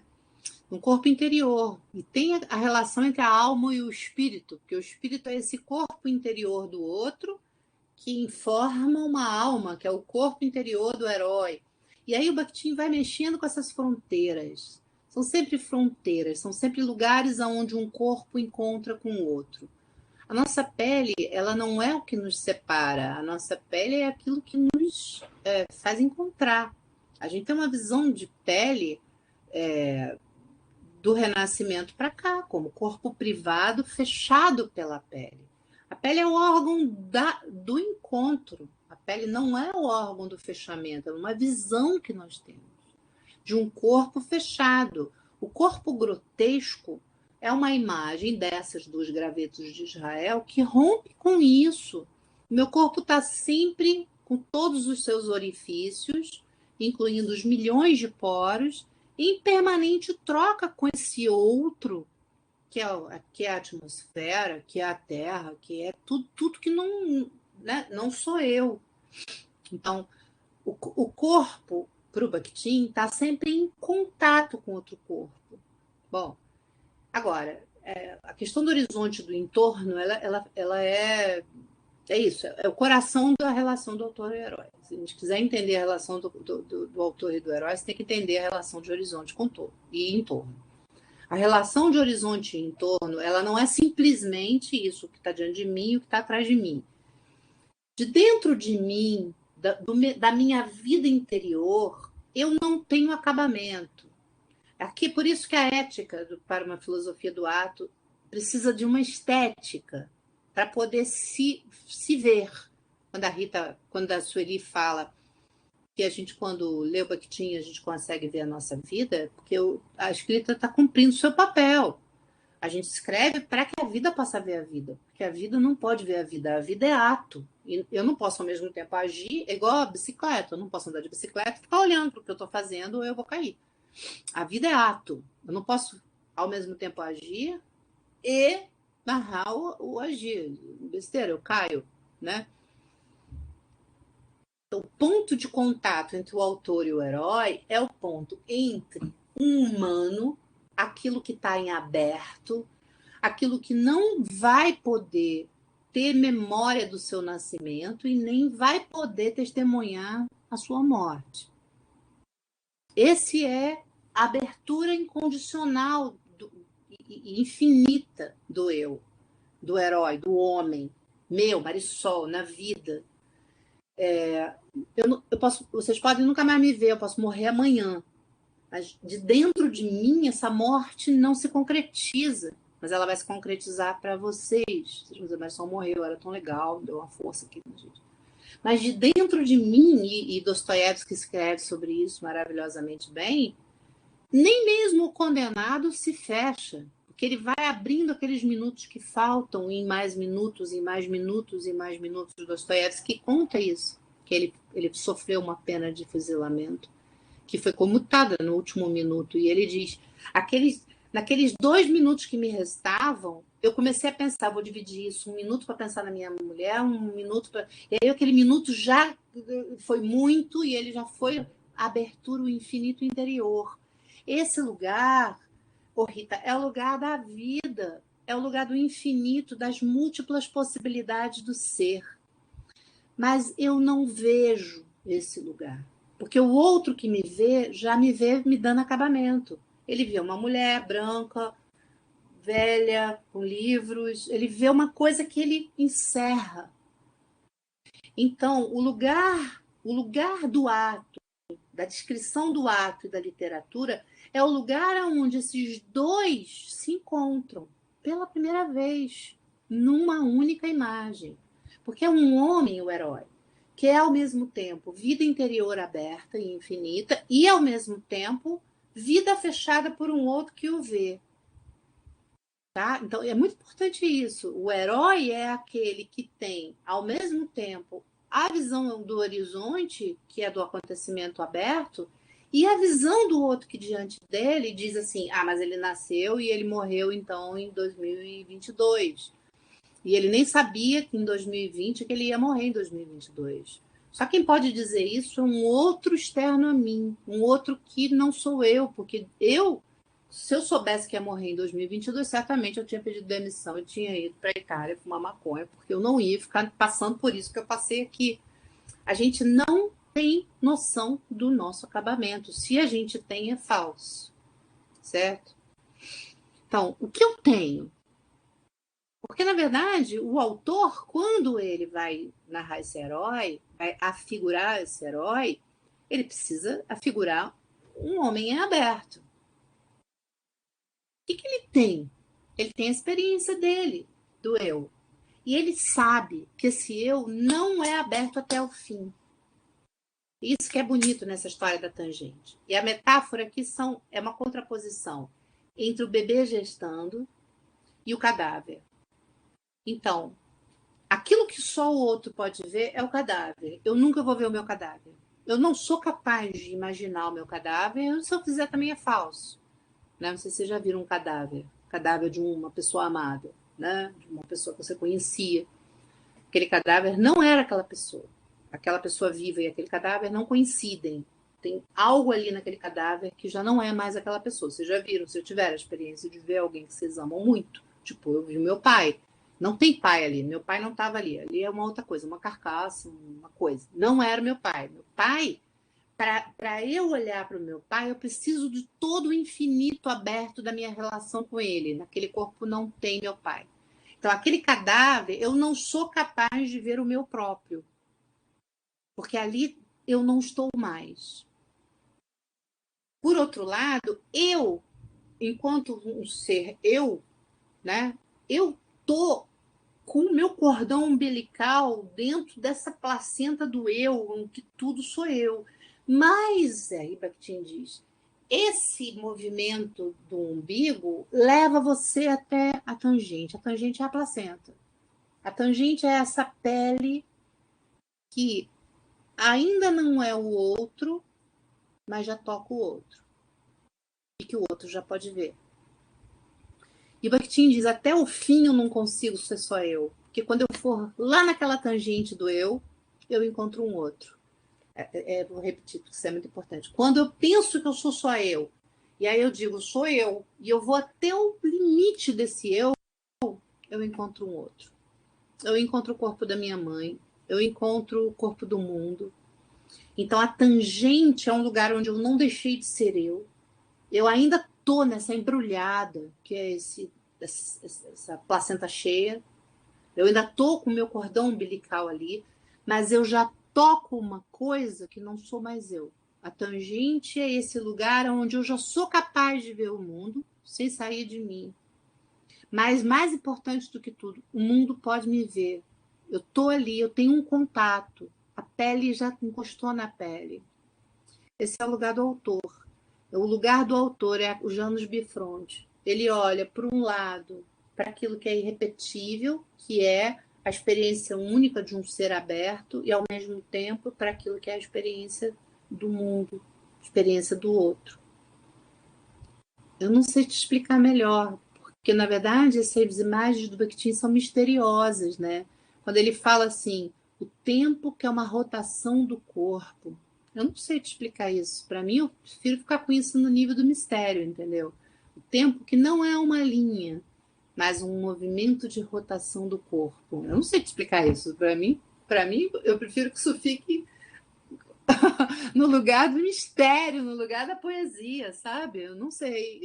Um corpo interior. E tem a relação entre a alma e o espírito, porque o espírito é esse corpo interior do outro que informa uma alma, que é o corpo interior do herói. E aí o Bakhtin vai mexendo com essas fronteiras. São sempre fronteiras, são sempre lugares onde um corpo encontra com o outro. A nossa pele, ela não é o que nos separa. A nossa pele é aquilo que nos faz encontrar. A gente tem uma visão de pele do Renascimento para cá, como corpo privado fechado pela pele. A pele é o órgão do encontro. A pele não é o órgão do fechamento, é uma visão que nós temos de um corpo fechado. O corpo grotesco é uma imagem dessas dos gravetos de Israel que rompe com isso. O meu corpo está sempre com todos os seus orifícios, incluindo os milhões de poros, em permanente troca com esse outro, que é a atmosfera, que é a terra, que é tudo que não, né, não sou eu. Então, o corpo, para o Bakhtin, está sempre em contato com outro corpo. Bom, agora, a questão do horizonte do entorno, ela é isso, é o coração da relação do autor e herói. Se a gente quiser entender a relação do autor e do herói, você tem que entender a relação de horizonte com todo e entorno. A relação de horizonte e entorno, ela não é simplesmente isso que está diante de mim e o que está atrás de mim. De dentro de mim, da minha vida interior, eu não tenho acabamento. Aqui, por isso que a ética para uma filosofia do ato precisa de uma estética para poder se ver. Quando a Sueli fala que a gente, quando lê o Bakhtin, a gente consegue ver a nossa vida, porque a escrita está cumprindo o seu papel. A gente escreve para que a vida possa ver a vida, porque a vida não pode ver a vida é ato. E eu não posso, ao mesmo tempo, agir igual a bicicleta. Eu não posso andar de bicicleta e ficar olhando para o que eu estou fazendo ou eu vou cair. A vida é ato. Eu não posso, ao mesmo tempo, agir e narrar o agir. Besteira, eu caio, né? Então, o ponto de contato entre o autor e o herói é o ponto entre um humano, aquilo que está em aberto, aquilo que não vai poder ter memória do seu nascimento e nem vai poder testemunhar a sua morte. Esse é a abertura incondicional e infinita do eu, do herói, do homem, meu, Marisol, na vida. Vocês podem nunca mais me ver, eu posso morrer amanhã. Mas de dentro de mim, essa morte não se concretiza. Mas ela vai se concretizar para vocês. Vocês vão dizer, mas só morreu, era tão legal, deu uma força aqui na gente. Mas de dentro de mim, e Dostoiévski escreve sobre isso maravilhosamente bem, nem mesmo o condenado se fecha. Porque ele vai abrindo aqueles minutos que faltam, em mais minutos, em mais minutos, em mais minutos. Dostoiévski conta isso, que ele sofreu uma pena de fuzilamento, que foi comutada no último minuto. E ele diz, naqueles 2 minutos que me restavam, eu comecei a pensar, vou dividir isso, 1 minuto para pensar na minha mulher, 1 minuto para... E aí aquele minuto já foi muito, e ele já foi a abertura, o infinito interior. Esse lugar, Rita, é o lugar da vida, é o lugar do infinito, das múltiplas possibilidades do ser. Mas eu não vejo esse lugar. Porque o outro que me vê, já me vê me dando acabamento. Ele vê uma mulher branca, velha, com livros. Ele vê uma coisa que ele encerra. Então, o lugar do ato, da descrição do ato e da literatura, é o lugar onde esses dois se encontram pela primeira vez, numa única imagem. Porque é um homem o herói, que é, ao mesmo tempo, vida interior aberta e infinita, e, ao mesmo tempo, vida fechada por um outro que o vê. Tá? Então, é muito importante isso. O herói é aquele que tem, ao mesmo tempo, a visão do horizonte, que é do acontecimento aberto, e a visão do outro que diante dele diz assim, mas ele nasceu e ele morreu, então, em 2022. E ele nem sabia que em 2020 que ele ia morrer em 2022. Só quem pode dizer isso é um outro externo a mim, um outro que não sou eu, porque se eu soubesse que ia morrer em 2022, certamente eu tinha pedido demissão, eu tinha ido para a Itália fumar maconha, porque eu não ia ficar passando por isso que eu passei aqui. A gente não tem noção do nosso acabamento. Se a gente tem, é falso. Certo? Então, o que eu tenho? Porque, na verdade, o autor, quando ele vai narrar esse herói, vai afigurar esse herói, ele precisa afigurar um homem em aberto. O que ele tem? Ele tem a experiência dele, do eu. E ele sabe que esse eu não é aberto até o fim. Isso que é bonito nessa história da tangente. E a metáfora aqui é uma contraposição entre o bebê gestando e o cadáver. Então, aquilo que só o outro pode ver é o cadáver. Eu nunca vou ver o meu cadáver. Eu não sou capaz de imaginar o meu cadáver. Se eu fizer, também é falso. Né? Não sei se vocês já viram um cadáver. Cadáver de uma pessoa amada, né? De uma pessoa que você conhecia. Aquele cadáver não era aquela pessoa. Aquela pessoa viva e aquele cadáver não coincidem. Tem algo ali naquele cadáver que já não é mais aquela pessoa. Vocês já viram, se eu tiver a experiência de ver alguém que vocês amam muito, tipo, eu vi o meu pai. Não tem pai ali, meu pai não estava ali. Ali é uma outra coisa, uma carcaça, uma coisa. Não era meu pai. Meu pai para eu olhar para o meu pai, eu preciso de todo o infinito aberto da minha relação com ele. Naquele corpo não tem meu pai. Então, aquele cadáver, eu não sou capaz de ver o meu próprio. Porque ali eu não estou mais. Por outro lado, eu, enquanto um ser eu, né, eu tô com o meu cordão umbilical dentro dessa placenta do eu, em que tudo sou eu. Mas, aí Bakhtin diz, esse movimento do umbigo leva você até a tangente. A tangente é a placenta. A tangente é essa pele que ainda não é o outro, mas já toca o outro. E que o outro já pode ver. E Bakhtin diz, até o fim eu não consigo ser só eu. Porque quando eu for lá naquela tangente do eu encontro um outro. Vou repetir, porque isso é muito importante. Quando eu penso que eu sou só eu, e aí eu digo, sou eu, e eu vou até o limite desse eu encontro um outro. Eu encontro o corpo da minha mãe, eu encontro o corpo do mundo. Então, a tangente é um lugar onde eu não deixei de ser eu. Eu ainda estou nessa embrulhada, que é essa placenta cheia. Eu ainda estou com o meu cordão umbilical ali, mas eu já toco uma coisa que não sou mais eu. A tangente é esse lugar onde eu já sou capaz de ver o mundo sem sair de mim. Mas mais importante do que tudo, o mundo pode me ver. Eu estou ali, eu tenho um contato. A pele já encostou na pele. Esse é o lugar do autor. O lugar do autor é o Janus Bifronte. Ele olha, por um lado, para aquilo que é irrepetível, que é a experiência única de um ser aberto, e, ao mesmo tempo, para aquilo que é a experiência do mundo, a experiência do outro. Eu não sei te explicar melhor, porque, na verdade, essas imagens do Bakhtin são misteriosas, né? Quando ele fala assim, o tempo que é uma rotação do corpo. Eu não sei te explicar isso. Para mim, eu prefiro ficar com isso no nível do mistério, entendeu? O tempo que não é uma linha, mas um movimento de rotação do corpo. Eu não sei te explicar isso. Para mim, eu prefiro que isso fique no lugar do mistério, no lugar da poesia, sabe? Eu não sei.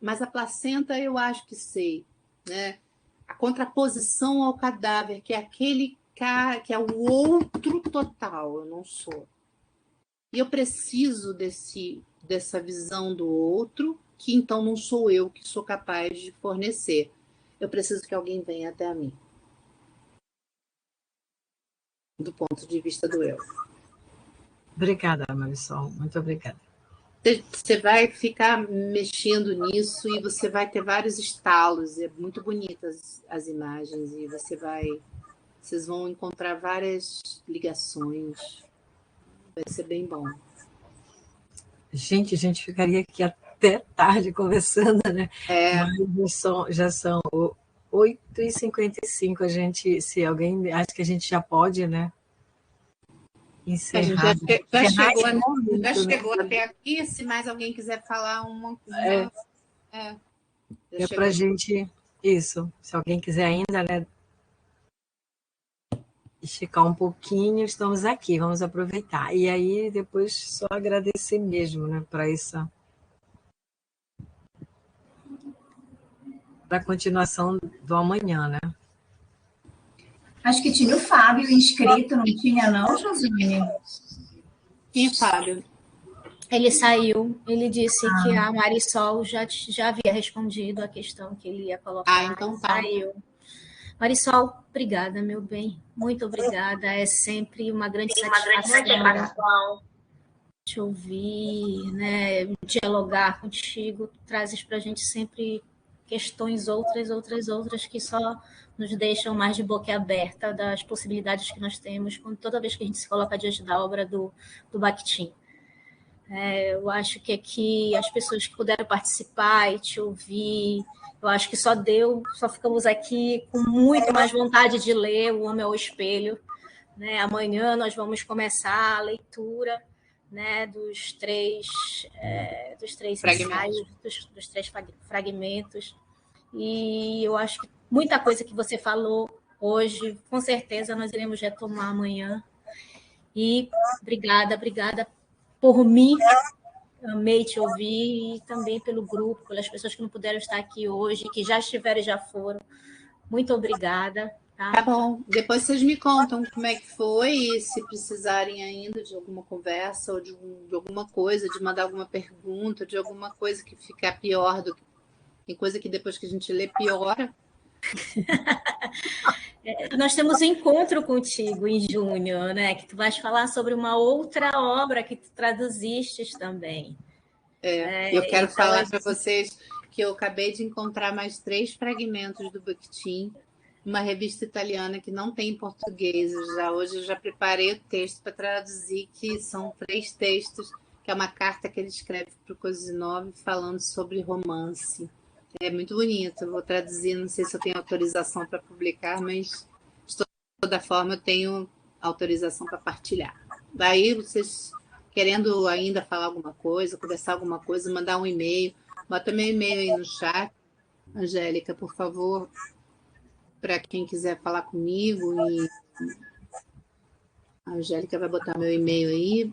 Mas a placenta eu acho que sei, né? A contraposição ao cadáver, que é aquele cara, que é o outro total, eu não sou. E eu preciso dessa visão do outro, que então não sou eu que sou capaz de fornecer. Eu preciso que alguém venha até a mim. Do ponto de vista do eu. Obrigada, Marisol. Muito obrigada. Você vai ficar mexendo nisso e você vai ter vários estalos. É muito bonitas as imagens e vocês vão encontrar várias ligações. Vai ser bem bom. Gente, a gente ficaria aqui até tarde conversando, né? Mas já são 8h55. A gente, se alguém, acho que a gente já pode, né? Encerrar. Já chegou até aqui. Se mais alguém quiser falar uma coisa. É para a gente, isso. Se alguém quiser ainda, né? Esticar um pouquinho, estamos aqui, vamos aproveitar. E aí, depois, só agradecer mesmo, né? Para a continuação do amanhã, né? Acho que tinha o Fábio inscrito, não tinha não, Josiane? Quem é Fábio? Ele saiu, ele disse que a Marisol já havia respondido a questão que ele ia colocar. Então tá. Saiu. Marisol, obrigada, meu bem. Muito obrigada. É sempre uma grande satisfação te ouvir, né? Dialogar contigo. Trazes para a gente sempre questões outras que só nos deixam mais de boca aberta das possibilidades que nós temos toda vez que a gente se coloca diante da obra do Bakhtin. Eu acho que aqui as pessoas que puderam participar e te ouvir, eu acho que só ficamos aqui com muito mais vontade de ler O Homem ao Espelho, né? Amanhã nós vamos começar a leitura, né, dos três ensaios, dos 3 fragmentos. E eu acho que muita coisa que você falou hoje, com certeza nós iremos retomar amanhã. E obrigada por mim. Amei te ouvir e também pelo grupo, pelas pessoas que não puderam estar aqui hoje, que já estiveram e já foram. Muito obrigada. Tá bom. Depois vocês me contam como é que foi e se precisarem ainda de alguma conversa ou de alguma coisa, de mandar alguma pergunta, de alguma coisa que ficar pior do que... Tem coisa que depois que a gente lê piora. Nós temos um encontro contigo em junho, né? Que tu vais falar sobre uma outra obra que tu traduzistes também. Eu quero falar para vocês que eu acabei de encontrar mais 3 fragmentos do Bakhtin, uma revista italiana que não tem em português. Hoje eu já preparei o texto para traduzir, que são 3 textos, que é uma carta que ele escreve para o Kosinov falando sobre romance. É muito bonito, eu vou traduzir, não sei se eu tenho autorização para publicar, mas de toda forma eu tenho autorização para partilhar. Daí vocês querendo ainda falar alguma coisa, conversar alguma coisa, mandar um e-mail, bota meu e-mail aí no chat, Angélica, por favor, para quem quiser falar comigo, e a Angélica vai botar meu e-mail aí,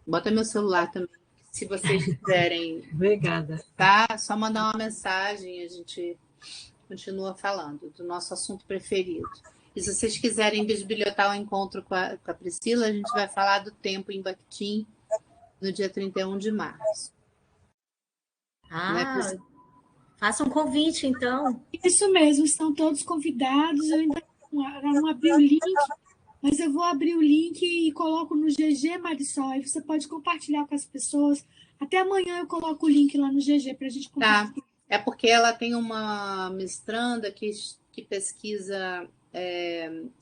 bota meu celular também, se vocês quiserem. Obrigada. Tá? Só mandar uma mensagem, a gente continua falando do nosso assunto preferido. E se vocês quiserem bisbilhotar o encontro com a Priscila, a gente vai falar do tempo em Bakhtin no dia 31 de março. Faça um convite, então. Isso mesmo, estão todos convidados. Eu ainda não abri o link, mas eu vou abrir o link e coloco no GG, Marisol. Aí você pode compartilhar com as pessoas. Até amanhã eu coloco o link lá no GG para a gente compartilhar. Tá. É porque ela tem uma mestranda que pesquisa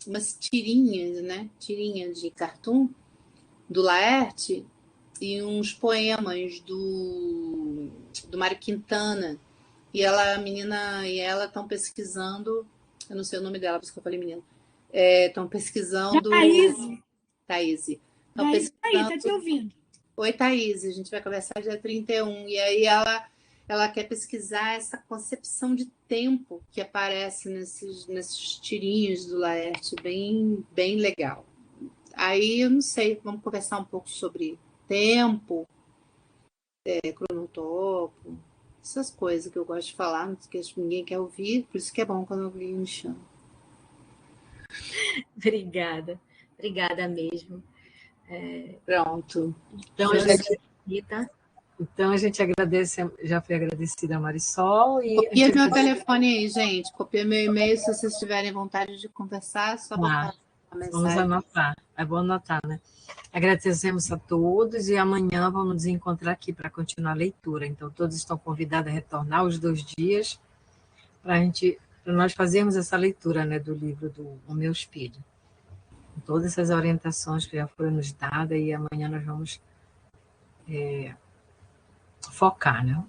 umas tirinhas, né? Tirinhas de cartoon do Laerte e uns poemas do Mário Quintana. E a menina e ela estão pesquisando, eu não sei o nome dela, por isso que eu falei menina. Estão pesquisando. Thaís. Estão pesquisando. Tá te ouvindo. Oi, Thaís, a gente vai conversar dia 31. E aí ela quer pesquisar essa concepção de tempo que aparece nesses tirinhos do Laerte, bem, bem legal. Aí, eu não sei, vamos conversar um pouco sobre tempo, cronotopo, essas coisas que eu gosto de falar, que ninguém quer ouvir, por isso que é bom quando alguém me chama. Obrigada mesmo. Pronto. Então, a gente agradece, já foi agradecida a Marisol. Copia meu telefone aí, gente. Copia meu e-mail, se vocês tiverem vontade de conversar, só botar uma mensagem. Vamos anotar, é bom anotar, né? Agradecemos a todos e amanhã vamos nos encontrar aqui para continuar a leitura. Então, todos estão convidados a retornar os 2 dias para nós fazermos essa leitura, né, do livro do O Meu Espelho. Com todas essas orientações que já foram nos dadas, e amanhã nós vamos focar, né?